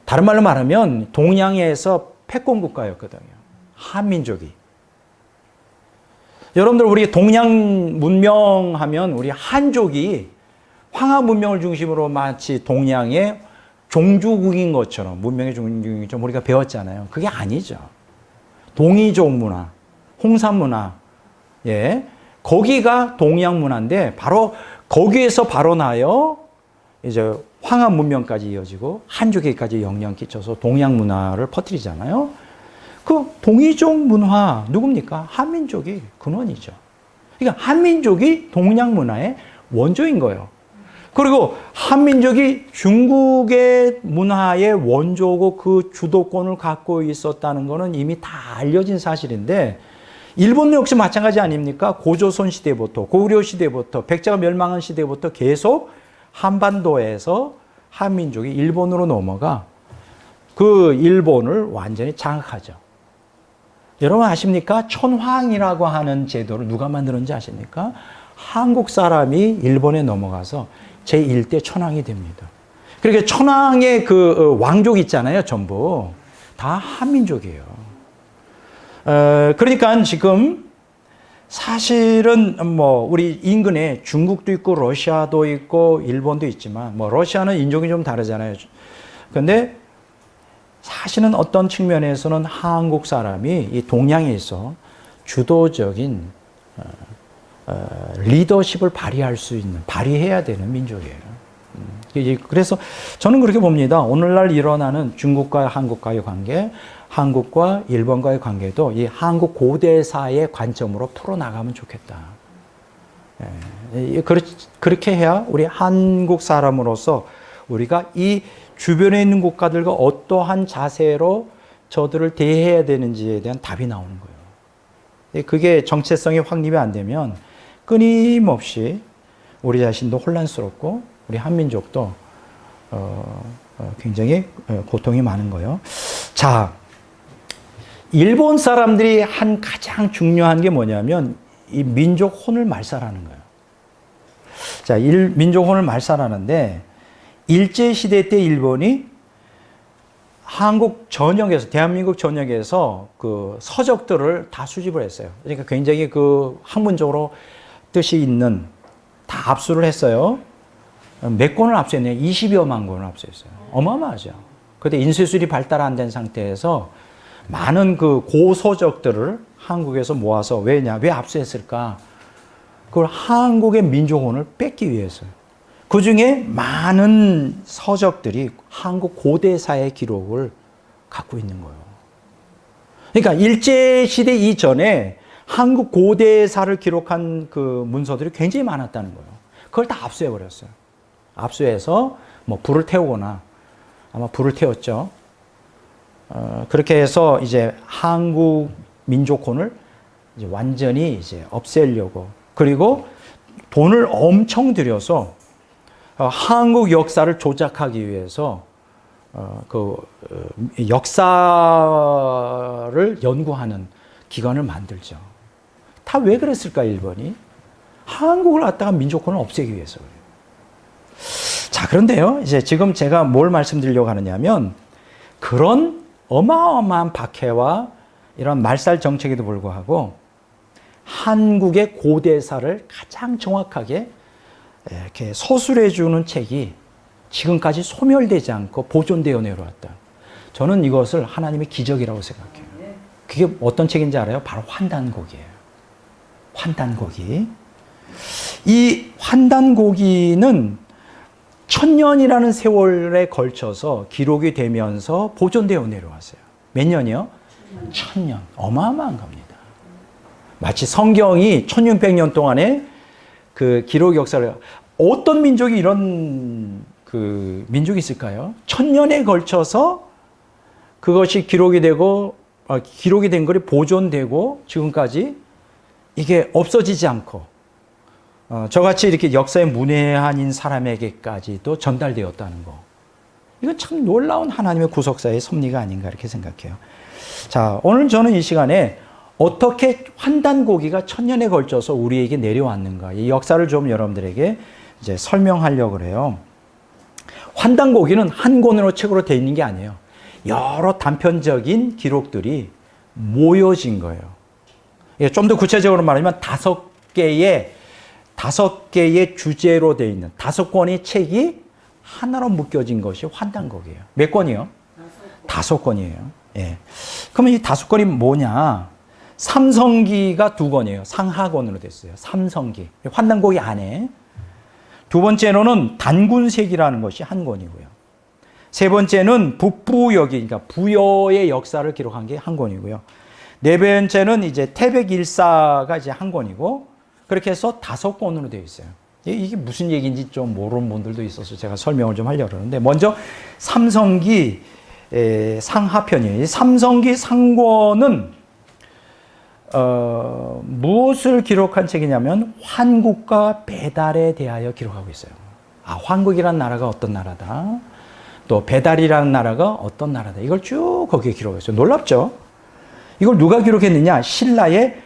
다른 말로 말하면 동양에서 패권 국가였거든요. 한민족이. 여러분들 우리 동양 문명하면 우리 한족이 황하 문명을 중심으로 마치 동양의 종주국인 것처럼 문명의 종주국인 것처럼 우리가 배웠잖아요. 그게 아니죠. 동이족 문화, 홍산 문화, 예, 거기가 동양 문화인데 바로 거기에서 발원하여 이제 황하 문명까지 이어지고 한족에까지 영향 끼쳐서 동양 문화를 퍼뜨리잖아요. 그 동이족 문화 누굽니까? 한민족이 근원이죠. 그러니까 한민족이 동양 문화의 원조인 거예요. 그리고 한민족이 중국의 문화의 원조고 그 주도권을 갖고 있었다는 것은 이미 다 알려진 사실인데, 일본 역시 마찬가지 아닙니까? 고조선 시대부터, 고구려 시대부터, 백제가 멸망한 시대부터 계속 한반도에서 한민족이 일본으로 넘어가 그 일본을 완전히 장악하죠. 여러분 아십니까? 천황이라고 하는 제도를 누가 만들었는지 아십니까? 한국 사람이 일본에 넘어가서 제1대 천황이 됩니다. 그러니까 천황의 그 왕족 있잖아요. 전부 다 한민족이에요. 그러니까 지금 사실은 뭐 우리 인근에 중국도 있고 러시아도 있고 일본도 있지만, 뭐 러시아는 인종이 좀 다르잖아요. 근데 사실은 어떤 측면에서는 한국 사람이 이 동양에서 주도적인 리더십을 발휘해야 되는 민족이에요. 그래서 저는 그렇게 봅니다. 오늘날 일어나는 중국과 한국과의 관계, 한국과 일본과의 관계도 이 한국 고대사의 관점으로 풀어나가면 좋겠다. 그렇게 해야 우리 한국 사람으로서 우리가 이 주변에 있는 국가들과 어떠한 자세로 저들을 대해야 되는지에 대한 답이 나오는 거예요. 그게 정체성이 확립이 안 되면 끊임없이 우리 자신도 혼란스럽고 우리 한민족도 굉장히 고통이 많은 거예요. 자, 일본 사람들이 한 가장 중요한 게 뭐냐면 이 민족 혼을 말살하는 거예요. 자, 민족 혼을 말살하는데, 일제시대 때 일본이 한국 전역에서, 대한민국 전역에서 그 서적들을 다 수집을 했어요. 그러니까 굉장히 그 학문적으로 뜻이 있는, 다 압수를 했어요. 몇 권을 압수했네요. 20여만 권을 압수했어요. 어마어마하죠. 그때 인쇄술이 발달 안 된 상태에서 많은 그 고서적들을 한국에서 모아서, 왜 압수했을까? 그걸 한국의 민족혼을 뺏기 위해서요. 그 중에 많은 서적들이 한국 고대사의 기록을 갖고 있는 거예요. 그러니까 일제시대 이전에 한국 고대사를 기록한 그 문서들이 굉장히 많았다는 거예요. 그걸 다 압수해버렸어요. 압수해서 뭐 불을 태우거나, 아마 불을 태웠죠. 그렇게 해서 이제 한국 민족혼을 이제 완전히 이제 없애려고, 그리고 돈을 엄청 들여서 한국 역사를 조작하기 위해서 역사를 연구하는 기관을 만들죠. 다 왜 그랬을까, 일본이? 한국을 갖다가 민족혼을 없애기 위해서 그래요. 자, 그런데요, 이제 지금 제가 뭘 말씀드리려고 하느냐면, 그런 어마어마한 박해와 이런 말살 정책에도 불구하고 한국의 고대사를 가장 정확하게 이렇게 서술해 주는 책이 지금까지 소멸되지 않고 보존되어 내려왔다. 저는 이것을 하나님의 기적이라고 생각해요. 그게 어떤 책인지 알아요? 바로 환단고기예요. 환단고기. 이 환단고기는 1000년이라는 세월에 걸쳐서 기록이 되면서 보존되어 내려왔어요. 몇 년이요? 1000년. 어마어마한 겁니다. 마치 성경이 1600년 동안에 그 기록 역사를, 어떤 민족이 이런 그 민족이 있을까요? 1000년에 걸쳐서 그것이 기록이 되고, 기록이 된 것이 보존되고 지금까지 이게 없어지지 않고 저같이 이렇게 역사의 문외한인 사람에게까지도 전달되었다는 거. 이건 참 놀라운 하나님의 구속사의 섭리가 아닌가 이렇게 생각해요. 자, 오늘 저는 이 시간에 어떻게 환단고기가 1000년에 걸쳐서 우리에게 내려왔는가, 이 역사를 좀 여러분들에게 이제 설명하려고 그래요. 환단고기는 한 권으로 책으로 되어 있는 게 아니에요. 여러 단편적인 기록들이 모여진 거예요. 좀 더 구체적으로 말하면 5개의 주제로 되어 있는 5권의 책이 하나로 묶여진 것이 환단고기예요. 몇 권이요? 5권이에요. 예. 그러면 이 5권이 뭐냐? 삼성기가 2권이에요. 상하권으로 됐어요. 삼성기. 환단고기 안에. 두 번째로는 단군색이라는 것이 한 권이고요. 세 번째는 북부여기, 그러니까 부여의 역사를 기록한 게 한 권이고요. 네 번째는 이제 태백일사가 이제 한 권이고, 그렇게 해서 5권으로 되어 있어요. 이게 무슨 얘기인지 좀 모르는 분들도 있어서 제가 설명을 좀 하려고 그러는데, 먼저 삼성기 상하편이에요. 이 삼성기 상권은 무엇을 기록한 책이냐면 환국과 배달에 대하여 기록하고 있어요. 환국이란 나라가 어떤 나라다, 또 배달이라는 나라가 어떤 나라다, 이걸 쭉 거기에 기록했어요. 놀랍죠? 이걸 누가 기록했느냐? 신라의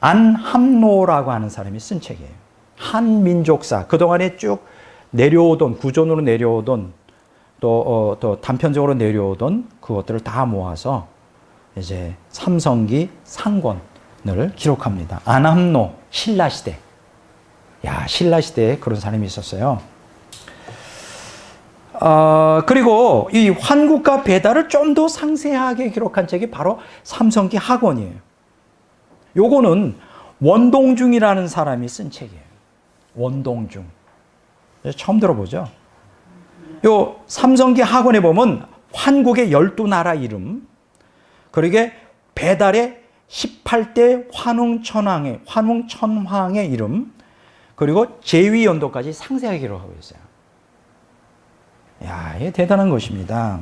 안함노라고 하는 사람이 쓴 책이에요. 한민족사, 그동안에 쭉 내려오던, 구존으로 내려오던, 또 단편적으로 내려오던 그것들을 다 모아서 이제 삼성기 상권을 기록합니다. 안함노, 신라시대. 신라시대에 그런 사람이 있었어요. 그리고 이 환국과 배달을 좀 더 상세하게 기록한 책이 바로 삼성기 학원이에요. 요거는 원동중이라는 사람이 쓴 책이에요. 원동중. 처음 들어보죠? 요 삼성기 학원에 보면 환국의 12나라 이름, 그리고 배달의 18대 환웅천황의 이름, 그리고 제위연도까지 상세하게 기록하고 있어요. 이게 대단한 것입니다.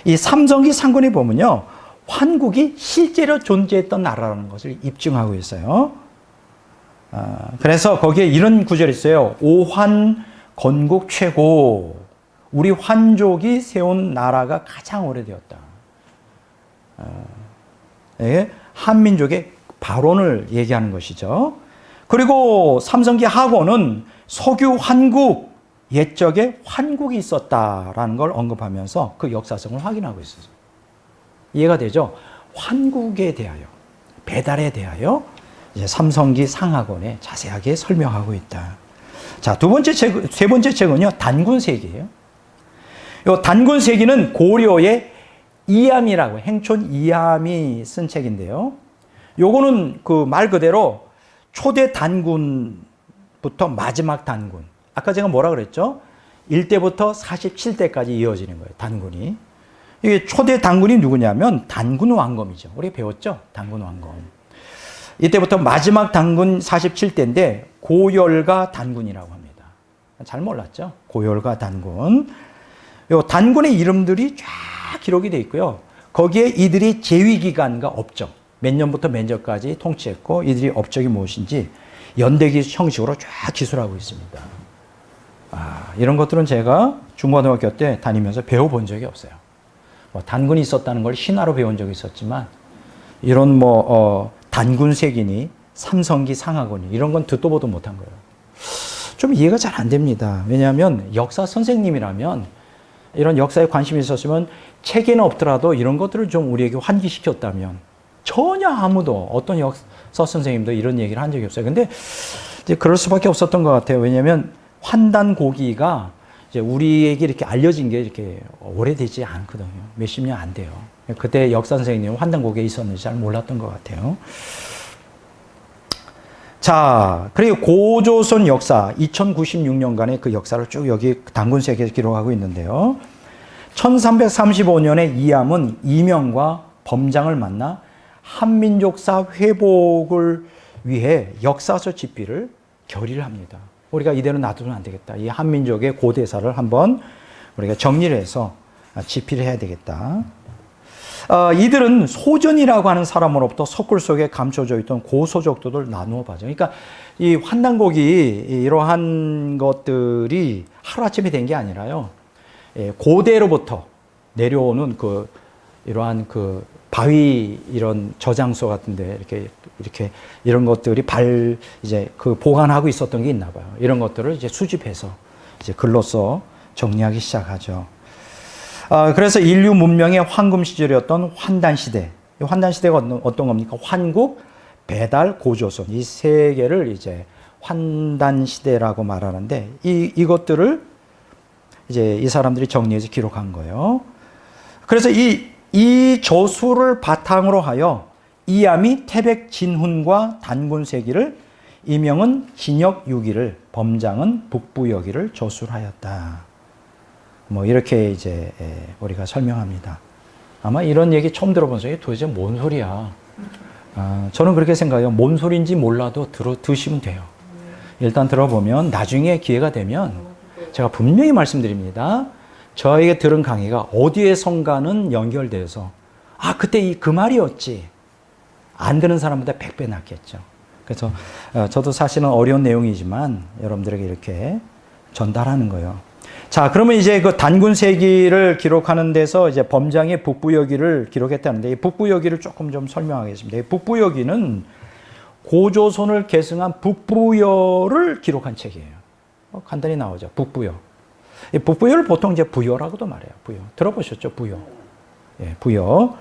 이 삼성기 상권에 보면요, 환국이 실제로 존재했던 나라라는 것을 입증하고 있어요. 그래서 거기에 이런 구절이 있어요. 오환 건국 최고. 우리 환족이 세운 나라가 가장 오래되었다. 한민족의 발원을 얘기하는 것이죠. 그리고 삼성기 학원은 석유 환국, 옛적에 환국이 있었다라는 걸 언급하면서 그 역사성을 확인하고 있어요. 이해가 되죠? 환국에 대하여, 배달에 대하여 이제 삼성기 상학원에 자세하게 설명하고 있다. 자, 세 번째 책은요, 단군세기예요. 이 단군세기는 고려의 이암이라고, 행촌 이암이 쓴 책인데요. 요거는 그 말 그대로 초대 단군부터 마지막 단군. 아까 제가 뭐라 그랬죠? 1대부터 47대까지 이어지는 거예요, 단군이. 이게 초대 단군이 누구냐면 단군 왕검이죠. 우리 배웠죠? 단군 왕검. 이때부터 마지막 단군 47대인데 고열가 단군이라고 합니다. 잘 몰랐죠? 고열가 단군. 요 단군의 이름들이 쫙 기록이 되어 있고요. 거기에 이들이 재위기간과 업적, 몇 년부터 몇 년까지 통치했고 이들이 업적이 무엇인지 연대기 형식으로 쫙 기술하고 있습니다. 이런 것들은 제가 중고등학교 때 다니면서 배워본 적이 없어요. 단군이 있었다는 걸 신화로 배운 적이 있었지만 이런 단군세기니 삼성기 상학원이 이런 건 듣도 보도 못한 거예요. 좀 이해가 잘 안 됩니다. 왜냐하면 역사 선생님이라면 이런 역사에 관심이 있었으면 책에는 없더라도 이런 것들을 좀 우리에게 환기시켰다면 전혀 아무도 어떤 역사 선생님도 이런 얘기를 한 적이 없어요. 근데 이제 그럴 수밖에 없었던 것 같아요. 왜냐하면 환단고기가 이제 우리에게 이렇게 알려진 게 이렇게 오래되지 않거든요. 몇십 년 안 돼요. 그때 역사 선생님은 환단고기에 있었는지 잘 몰랐던 것 같아요. 자, 그리고 고조선 역사 2096년간의 그 역사를 쭉 여기 단군세기에서 기록하고 있는데요. 1335년에 이암은 이명과 범장을 만나 한민족사 회복을 위해 역사서 집필을 결의를 합니다. 우리가 이대로 놔두면 안 되겠다. 이 한민족의 고대사를 한번 우리가 정리를 해서 집필을 해야 되겠다. 이들은 소전이라고 하는 사람으로부터 석굴 속에 감춰져 있던 고소적도를 나누어 봐죠. 그러니까 이 환단곡이 이러한 것들이 하루아침에 된 게 아니라요. 고대로부터 내려오는 이러한 바위 이런 저장소 같은데 이렇게 이런 것들이 이제 보관하고 있었던 게 있나 봐요. 이런 것들을 이제 수집해서 이제 글로써 정리하기 시작하죠. 그래서 인류 문명의 황금 시절이었던 환단 시대. 이 환단 시대가 어떤 겁니까? 환국, 배달, 고조선 이 세 개를 이제 환단 시대라고 말하는데 이것들을 이제 이 사람들이 정리해서 기록한 거예요. 그래서 이 저수를 바탕으로 하여 이암이 태백 진훈과 단군세기를, 이명은 진역 6기를, 범장은 북부여기를 저술하였다. 뭐 이렇게 이제 우리가 설명합니다. 아마 이런 얘기 처음 들어본 적이 도대체 뭔 소리야. 저는 그렇게 생각해요. 뭔 소리인지 몰라도 드시면 돼요. 일단 들어보면 나중에 기회가 되면 제가 분명히 말씀드립니다. 저에게 들은 강의가 어디에 성가는 연결돼서 그때 그 말이었지. 안 듣는 사람보다 100배 낫겠죠. 그래서 저도 사실은 어려운 내용이지만 여러분들에게 이렇게 전달하는 거예요. 자, 그러면 이제 그 단군 세기를 기록하는 데서 이제 범장의 북부여기를 기록했다는데, 이 북부여기를 조금 좀 설명하겠습니다. 이 북부여기는 고조선을 계승한 북부여를 기록한 책이에요. 간단히 나오죠. 북부여. 이 북부여를 보통 이제 부여라고도 말해요. 부여. 들어보셨죠? 부여. 예, 부여.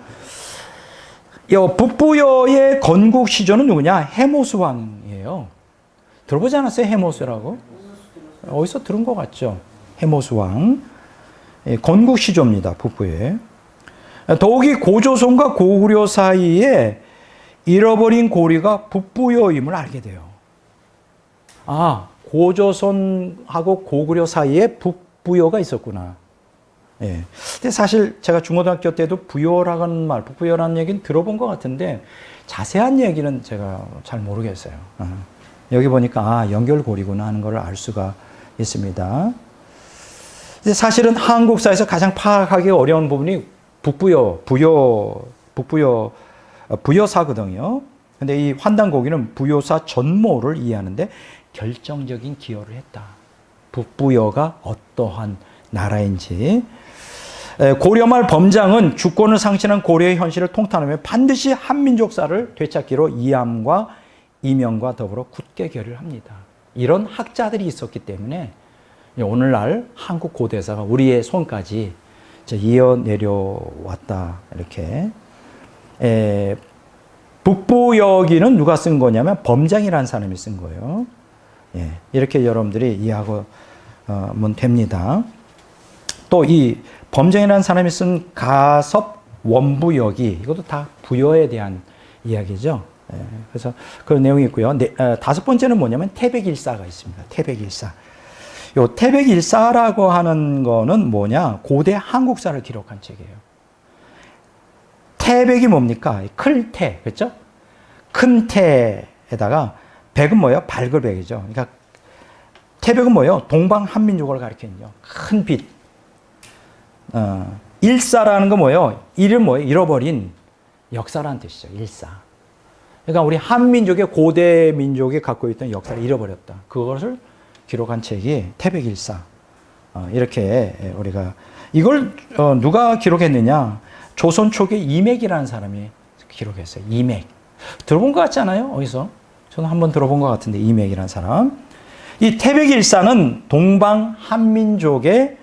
이 북부여의 건국 시조는 누구냐? 해모수 왕이에요. 들어보지 않았어요? 해모수라고? 어디서 들은 것 같죠? 해모수 왕. 건국 시조입니다. 북부여. 더욱이 고조선과 고구려 사이에 잃어버린 고리가 북부여임을 알게 돼요. 고조선하고 고구려 사이에 북부여가 있었구나. 예. 근데 사실 제가 중고등학교 때도 부여라는 말, 북부여라는 얘기는 들어본 것 같은데 자세한 얘기는 제가 잘 모르겠어요. 여기 보니까 연결고리구나 하는 걸 알 수가 있습니다. 근데 사실은 한국사에서 가장 파악하기 어려운 부분이 부여사거든요. 근데 이 환단고기는 부여사 전모를 이해하는데 결정적인 기여를 했다. 북부여가 어떠한 나라인지. 고려말 범장은 주권을 상실한 고려의 현실을 통탄하며 반드시 한민족사를 되찾기로 이암과 이명과 더불어 굳게 결의를 합니다. 이런 학자들이 있었기 때문에 오늘날 한국 고대사가 우리의 손까지 이어 내려왔다. 이렇게. 북부여기는 누가 쓴 거냐면 범장이라는 사람이 쓴 거예요. 예, 이렇게 여러분들이 이해하면 됩니다. 또 이 범장이라는 사람이 쓴 가섭 원부여기, 이것도 다 부여에 대한 이야기죠. 예, 그래서 그런 내용이 있고요. 다섯 번째는 뭐냐면 태백일사가 있습니다. 태백일사. 요 태백일사라고 하는 거는 뭐냐? 고대 한국사를 기록한 책이에요. 태백이 뭡니까? 클 태, 그렇죠? 큰 태에다가 백은 뭐예요? 밝을 백이죠. 그러니까 태백은 뭐예요? 동방 한민족을 가리키는요. 큰 빛. 일사라는 거 뭐예요? 일은 뭐예요? 잃어버린 역사라는 뜻이죠. 일사. 그러니까 우리 한민족의 고대 민족이 갖고 있던 역사를 잃어버렸다. 그것을 기록한 책이 태백일사. 이렇게 우리가 이걸 누가 기록했느냐? 조선 초기 이맥이라는 사람이 기록했어요. 이맥. 들어본 것 같지 않아요? 어디서? 저는 한번 들어본 것 같은데, 이맥이라는 사람. 이 태백일사는 동방 한민족의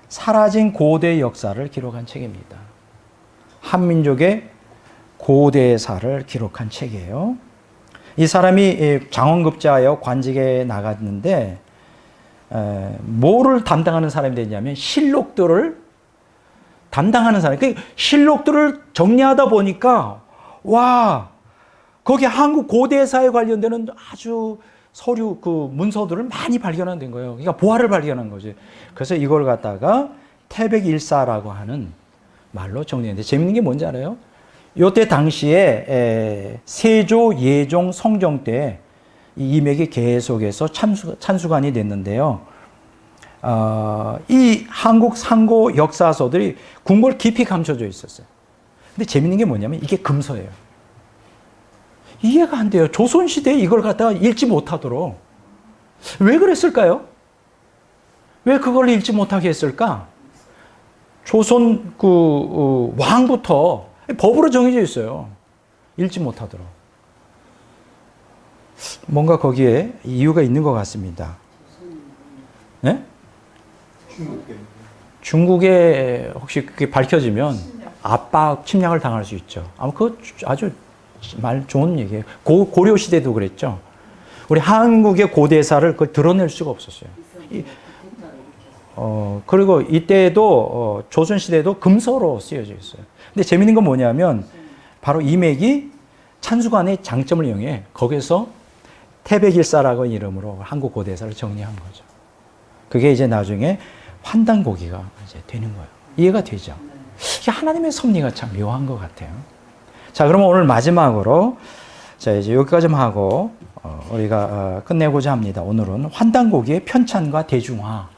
사라진 고대 역사를 기록한 책입니다. 한민족의 고대사를 기록한 책이에요. 이 사람이 장원급제하여 관직에 나갔는데 뭐를 담당하는 사람이 되냐면 실록들을 담당하는 사람. 그 실록들을 정리하다 보니까 와, 거기 한국 고대사에 관련되는 아주 서류 그 문서들을 많이 발견한 거예요. 그러니까 보화를 발견한 거지. 그래서 이걸 갖다가 태백일사라고 하는 말로 정리했는데 재밌는 게 뭔지 알아요? 요때 당시에 세조 예종 성종 때 이 이맥이 계속해서 찬수관이 됐는데요. 이 한국 상고 역사서들이 궁궐 깊이 감춰져 있었어요. 근데 재밌는 게 뭐냐면 이게 금서예요. 이해가 안 돼요. 조선시대에 이걸 갖다가 읽지 못하도록. 왜 그랬을까요? 왜 그걸 읽지 못하게 했을까? 조선 왕부터 법으로 정해져 있어요. 읽지 못하도록. 뭔가 거기에 이유가 있는 것 같습니다. 네? 중국에 혹시 그게 밝혀지면 압박, 침략을 당할 수 있죠. 아마 그거 아주 말 좋은 얘기예요. 고려 시대도 그랬죠. 우리 한국의 고대사를 그걸 드러낼 수가 없었어요. 그리고 이때도 조선 시대도 금서로 쓰여져 있어요. 근데 재밌는 건 뭐냐면 바로 이맥이 찬수관의 장점을 이용해 거기서 태백일사라고 이름으로 한국 고대사를 정리한 거죠. 그게 이제 나중에 환단고기가 이제 되는 거예요. 이해가 되죠? 이게 하나님의 섭리가 참 묘한 것 같아요. 자, 그러면 오늘 마지막으로 자, 이제 여기까지만 하고 우리가 끝내고자 합니다. 오늘은 환단고기의 편찬과 대중화.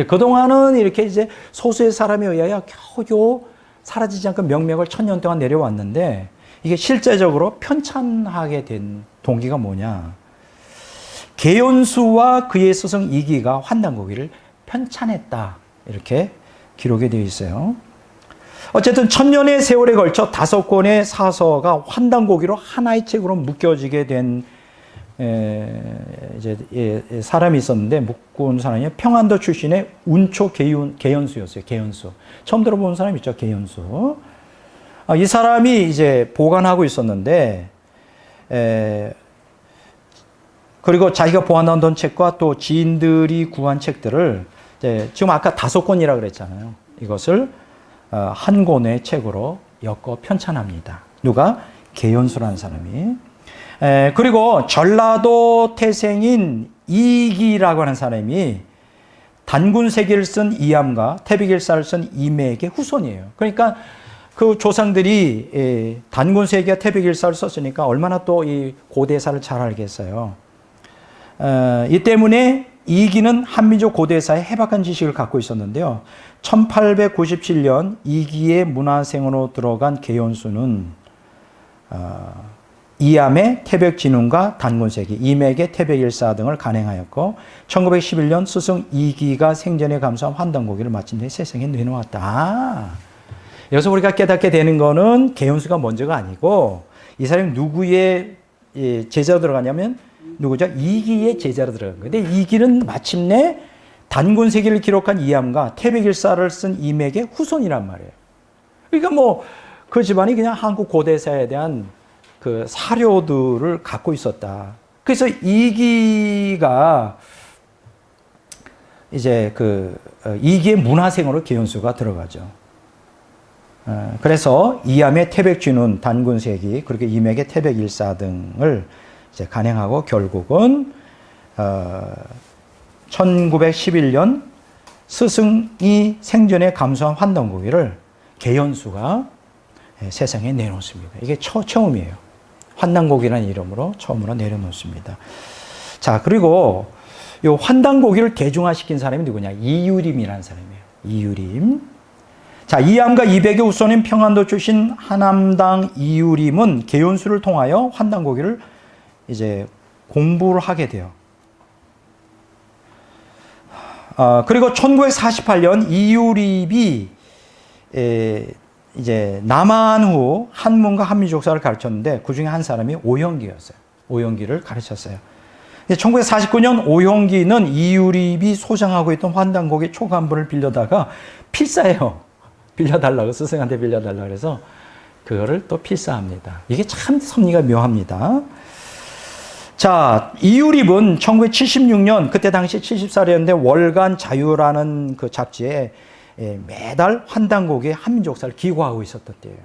그동안은 이렇게 이제 소수의 사람에 의하여 겨우 사라지지 않고 명맥을 1000년 동안 내려왔는데 이게 실제적으로 편찬하게 된 동기가 뭐냐? 계연수와 그의 스승 이기가 환단고기를 편찬했다. 이렇게 기록이 되어 있어요. 어쨌든 1000년의 세월에 걸쳐 5권의 사서가 환단고기로 하나의 책으로 묶여지게 된 사람이 있었는데, 묶은 사람이 평안도 출신의 운초 계연수였어요. 계연수. 처음 들어본 사람 있죠? 계연수. 이 사람이 이제 보관하고 있었는데, 그리고 자기가 보관하던 책과 또 지인들이 구한 책들을 지금 아까 5권이라고 그랬잖아요. 이것을 한 권의 책으로 엮어 편찬합니다. 누가? 계연수라는 사람이. 그리고 전라도 태생인 이기라고 하는 사람이 단군세기를 쓴 이암과 태백일사를 쓴 이매에게 후손이에요. 그러니까 그 조상들이 단군세기와 태백일사를 썼으니까 얼마나 또 이 고대사를 잘 알겠어요. 이 때문에 이기는 한민족 고대사에 해박한 지식을 갖고 있었는데요. 1897년 이기의 문화생으로 들어간 계연수는 이암의 태백진흥과 단군세기, 이맥의 태백일사 등을 간행하였고 1911년 스승 이기가 생전에 감수한 환단고기를 마침내 세상에 내놓았다. 여기서 우리가 깨닫게 되는 거는 계연수가 먼저가 아니고 이 사람이 누구의 제자로 들어가냐면 누구죠? 이기의 제자로 들어간 거예요. 근데 이기는 마침내 단군세기를 기록한 이암과 태백일사를 쓴 이맥의 후손이란 말이에요. 그러니까 뭐 그 집안이 그냥 한국 고대사에 대한 그 사료들을 갖고 있었다. 그래서 이기가 이제 이기의 문화생으로 계연수가 들어가죠. 그래서 이암의 태백진훈, 단군세기, 그리고 이맥의 태백일사 등을 이제 간행하고 결국은 1911년 스승이 생전에 감수한 환단고기를 계연수가 세상에 내놓습니다. 이게 처음이에요. 환단고기라는 이름으로 처음으로 내려놓습니다. 자, 그리고 이 환단고기를 대중화시킨 사람이 누구냐? 이유림이라는 사람이에요. 이유림. 자, 이암과 이백의 후손인 평안도 출신 하남당 이유림은 계연수를 통하여 환단고기를 이제 공부를 하게 돼요. 그리고 1948년 이유림이 이제 남한 후 한문과 한미족사를 가르쳤는데 그 중에 한 사람이 오형기였어요. 오형기를 가르쳤어요. 1949년 오형기는 이유림이 소장하고 있던 환단고기 초간부를 빌려다가 필사해요. 빌려달라고, 스승한테 빌려달라고 해서 그거를 또 필사합니다. 이게 참 섭리가 묘합니다. 자, 이유립은 1976년, 그때 당시 70살이었는데 월간 자유라는 그 잡지에 매달 환단고기의 한민족사를 기고하고 있었던 때예요.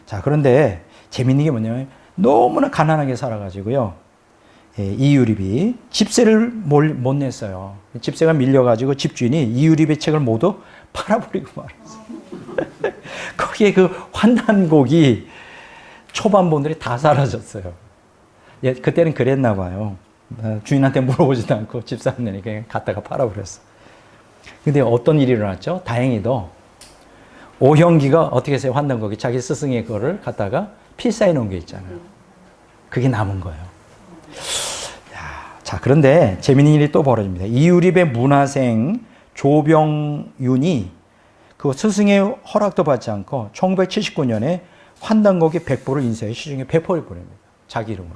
자, 그런데 재밌는 게 뭐냐면 너무나 가난하게 살아가지고요. 이유립이 집세를 못 냈어요. 집세가 밀려가지고 집주인이 이유립의 책을 모두 팔아버리고 말았어요. 거기에 그 환단고기 초반본들이 다 사라졌어요. 그때는 그랬나 봐요. 주인한테 물어보지도 않고 집사 안 내니까 그냥 갖다가 팔아버렸어. 근데 어떤 일이 일어났죠? 다행히도 오형기가 어떻게 했어요? 환단고기 자기 스승의 거를 갖다가 필사해 놓은 게 있잖아요. 그게 남은 거예요. 자, 그런데 재미있는 일이 또 벌어집니다. 이유립의 문화생 조병윤이 그 스승의 허락도 받지 않고 1979년에 환단고기 100부를 인쇄해 시중에 배포를 보냅니다. 자기 이름으로.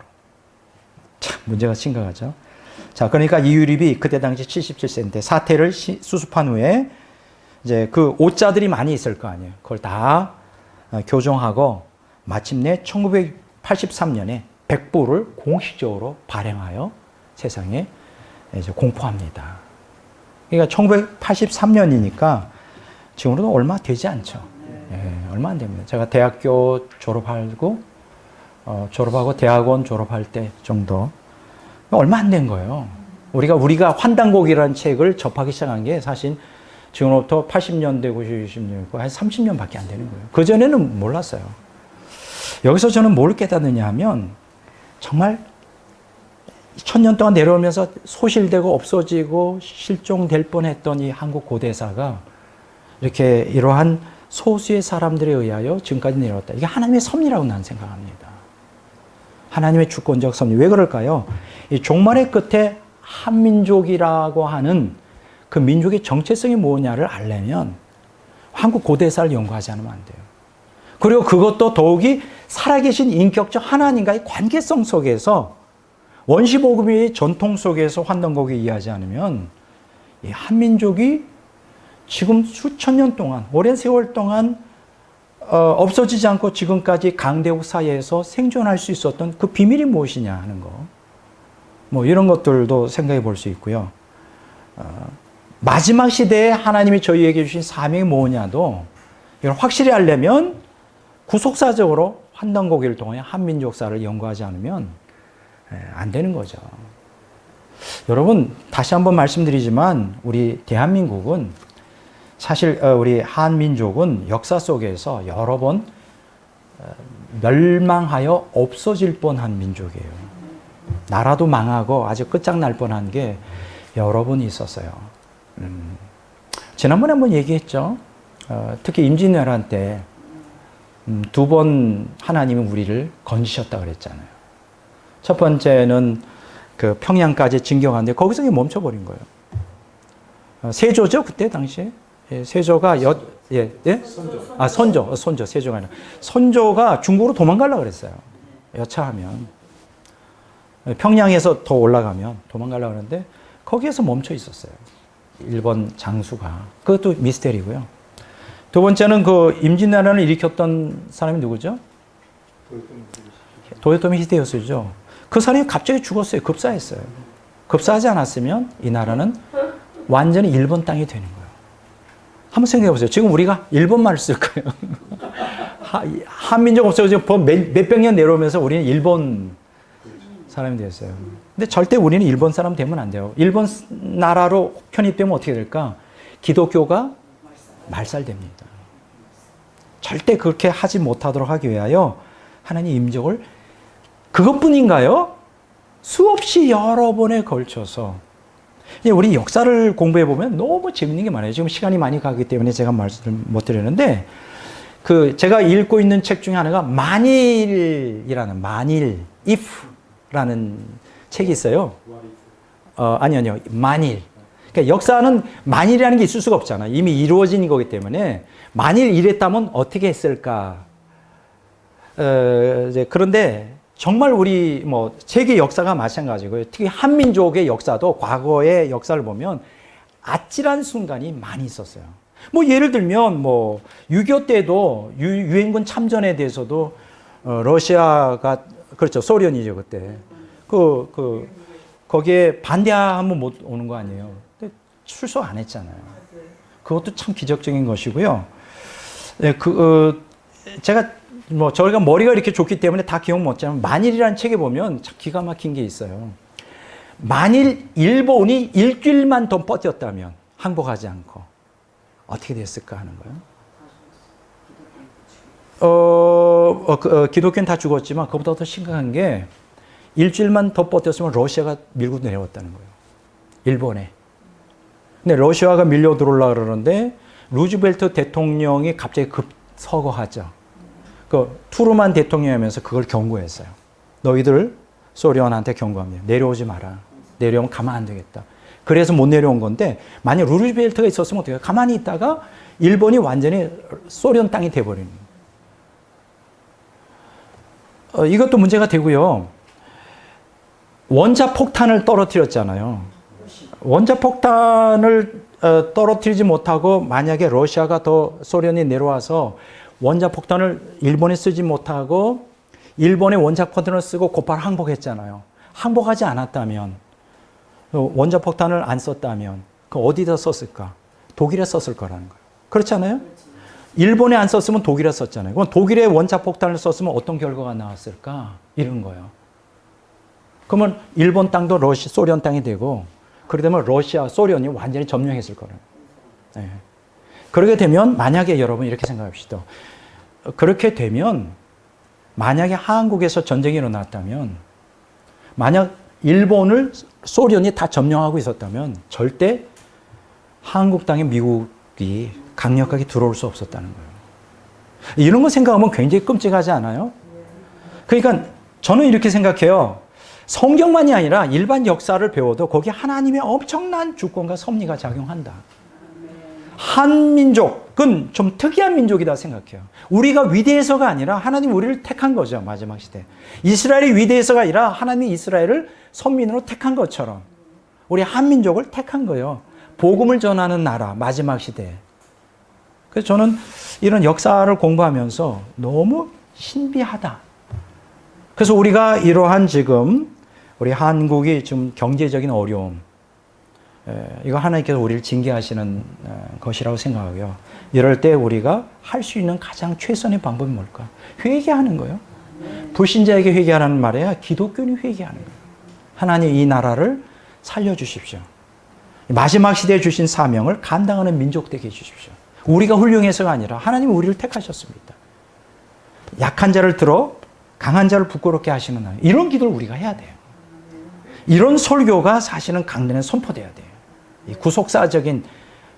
참 문제가 심각하죠. 자, 그러니까 이유립이 그때 당시 77세인데 사태를 수습한 후에 이제 그 옷자들이 많이 있을 거 아니에요. 그걸 다 교정하고 마침내 1983년에 100부를 공식적으로 발행하여 세상에 이제 공포합니다. 그러니까 1983년이니까 지금으로도 얼마 되지 않죠. 얼마 안 됩니다. 제가 대학교 졸업하고 대학원 졸업할 때 정도 얼마 안 된 거예요. 우리가 환단고기라는 책을 접하기 시작한 게 사실 지금부터 80년대, 90년대, 한 30년밖에 안 되는 거예요. 그전에는 몰랐어요. 여기서 저는 뭘 깨닫느냐 하면 정말 1000년 동안 내려오면서 소실되고 없어지고 실종될 뻔했던 이 한국 고대사가 이렇게 이러한 소수의 사람들에 의하여 지금까지 내려왔다. 이게 하나님의 섭리라고 나는 생각합니다. 하나님의 주권적 섭리. 왜 그럴까요? 이 종말의 끝에 한민족이라고 하는 그 민족의 정체성이 뭐냐를 알려면 한국 고대사를 연구하지 않으면 안 돼요. 그리고 그것도 더욱이 살아계신 인격적 하나님과의 관계성 속에서 원시복음의 전통 속에서 환단곡을 이해하지 않으면 이 한민족이 지금 수천 년 동안, 오랜 세월 동안 없어지지 않고 지금까지 강대국 사이에서 생존할 수 있었던 그 비밀이 무엇이냐 하는 거. 뭐 이런 것들도 생각해 볼 수 있고요. 마지막 시대에 하나님이 저희에게 주신 사명이 뭐냐도 이걸 확실히 알려면 구속사적으로 환단고기를 통해 한민족사를 연구하지 않으면 안 되는 거죠. 여러분, 다시 한번 말씀드리지만 우리 대한민국은 사실 우리 한민족은 역사 속에서 여러 번 멸망하여 없어질 뻔한 민족이에요. 나라도 망하고 아주 끝장날 뻔한 게 여러 번 있었어요. 지난번에 한번 얘기했죠. 특히 임진왜란 때 두 번 하나님은 우리를 건지셨다 그랬잖아요. 첫 번째는 그 평양까지 진격하는데 거기서 멈춰버린 거예요. 세조죠, 그때 당시에. 예, 세조가 선조, 세조가 아니라 선조가 중국으로 도망가려고 그랬어요. 여차하면 평양에서 더 올라가면 도망가려고 하는데 거기에서 멈춰 있었어요. 일본 장수가. 그것도 미스테리고요. 두 번째는 그 임진왜란을 일으켰던 사람이 누구죠? 도요토미 히데요시죠. 그 사람이 갑자기 죽었어요. 급사했어요. 급사하지 않았으면 이 나라는 완전히 일본 땅이 되는 거예요. 한번 생각해 보세요. 지금 우리가 일본말을 쓸 거예요. 한민족 없어지고 몇백 년 내려오면서 우리는 일본 사람이 됐어요. 근데 절대 우리는 일본 사람 되면 안 돼요. 일본 나라로 편입되면 어떻게 될까? 기독교가 말살됩니다. 절대 그렇게 하지 못하도록 하기 위하여 하나님 임적을 그것뿐인가요? 수없이 여러 번에 걸쳐서 우리 역사를 공부해 보면 너무 재밌는 게 많아요. 지금 시간이 많이 가기 때문에 제가 말씀을 못 드리는데 제가 읽고 있는 책 중에 하나가 만일, if라는 책이 있어요. 아니요. 만일. 그러니까 역사는 만일이라는 게 있을 수가 없잖아요. 이미 이루어진 거기 때문에 만일 이랬다면 어떻게 했을까? 그런데 정말 우리 세계 역사가 마찬가지고요. 특히 한민족의 역사도 과거의 역사를 보면 아찔한 순간이 많이 있었어요. 예를 들면 6.25 때도 유엔군 참전에 대해서도 러시아가 그렇죠. 소련이죠 그때. 거기에 반대하면 못 오는 거 아니에요. 근데 출석 안 했잖아요. 그것도 참 기적적인 것이고요. 제가 저희가 머리가 이렇게 좋기 때문에 다 기억 못하지만 만일이라는 책에 보면 참 기가 막힌 게 있어요. 만일 일본이 일주일만 더 버텼다면 항복하지 않고 어떻게 됐을까 하는 거예요. 기독교는 다 죽었지만 그보다 더 심각한 게 일주일만 더 버텼으면 러시아가 밀고 내려왔다는 거예요. 일본에. 근데 러시아가 밀려 들어오려고 그러는데 루즈벨트 대통령이 갑자기 급서거하죠. 투르만 대통령이 하면서 그걸 경고했어요. 너희들 소련한테 경고합니다. 내려오지 마라. 내려오면 가만 안 되겠다. 그래서 못 내려온 건데 만약 루즈벨트가 있었으면 어떻게 해요? 가만히 있다가 일본이 완전히 소련 땅이 돼버리는 거예요. 이것도 문제가 되고요. 원자폭탄을 떨어뜨렸잖아요. 원자폭탄을 떨어뜨리지 못하고 만약에 러시아가 더 소련이 내려와서 원자폭탄을 일본에 쓰지 못하고 일본의 원자폭탄을 쓰고 곧바로 항복했잖아요. 항복하지 않았다면 원자폭탄을 안 썼다면 어디다 썼을까? 독일에 썼을 거라는 거예요. 그렇지 않아요? 일본에 안 썼으면 독일에 썼잖아요. 그럼 독일에 원자폭탄을 썼으면 어떤 결과가 나왔을까? 이런 거예요. 그러면 일본 땅도 소련 땅이 되고 그러다 보면 러시아, 소련이 완전히 점령했을 거라는 거예요. 예. 그렇게 되면 만약에 여러분 이렇게 생각합시다. 그렇게 되면 만약에 한국에서 전쟁이 일어났다면 만약 일본을 소련이 다 점령하고 있었다면 절대 한국 땅에 미국이 강력하게 들어올 수 없었다는 거예요. 이런 거 생각하면 굉장히 끔찍하지 않아요? 그러니까 저는 이렇게 생각해요. 성경만이 아니라 일반 역사를 배워도 거기에 하나님의 엄청난 주권과 섭리가 작용한다. 한민족은 좀 특이한 민족이다 생각해요. 우리가 위대해서가 아니라 하나님 우리를 택한 거죠. 마지막 시대. 이스라엘이 위대해서가 아니라 하나님이 이스라엘을 선민으로 택한 것처럼 우리 한민족을 택한 거예요. 복음을 전하는 나라 마지막 시대에. 그래서 저는 이런 역사를 공부하면서 너무 신비하다. 그래서 우리가 이러한 지금 우리 한국이 지금 경제적인 어려움, 이거 하나님께서 우리를 징계하시는 것이라고 생각하고요. 이럴 때 우리가 할 수 있는 가장 최선의 방법이 뭘까? 회개하는 거예요. 불신자에게 회개하라는 말이야. 기독교인이 회개하는 거예요. 하나님 이 나라를 살려주십시오. 마지막 시대에 주신 사명을 감당하는 민족 되게 해주십시오. 우리가 훌륭해서가 아니라 하나님이 우리를 택하셨습니다. 약한 자를 들어 강한 자를 부끄럽게 하시는 하나님. 이런 기도를 우리가 해야 돼요. 이런 설교가 사실은 강단에 선포돼야 돼요. 이 구속사적인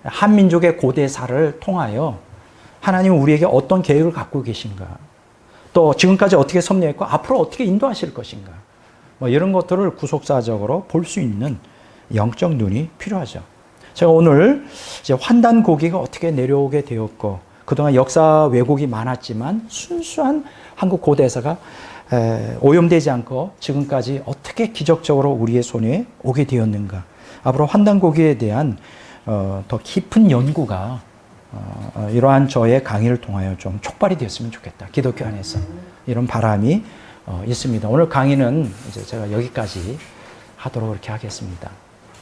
한민족의 고대사를 통하여 하나님은 우리에게 어떤 계획을 갖고 계신가, 또 지금까지 어떻게 섭리했고 앞으로 어떻게 인도하실 것인가, 뭐 이런 것들을 구속사적으로 볼 수 있는 영적 눈이 필요하죠. 제가 오늘 이제 환단 고기가 어떻게 내려오게 되었고 그동안 역사 왜곡이 많았지만 순수한 한국 고대사가 오염되지 않고 지금까지 어떻게 기적적으로 우리의 손에 오게 되었는가. 앞으로 환단고기에 대한 더 깊은 연구가 이러한 저의 강의를 통하여 좀 촉발이 되었으면 좋겠다. 기독교 안에서 이런 바람이 있습니다. 오늘 강의는 이제 제가 여기까지 하도록 그렇게 하겠습니다.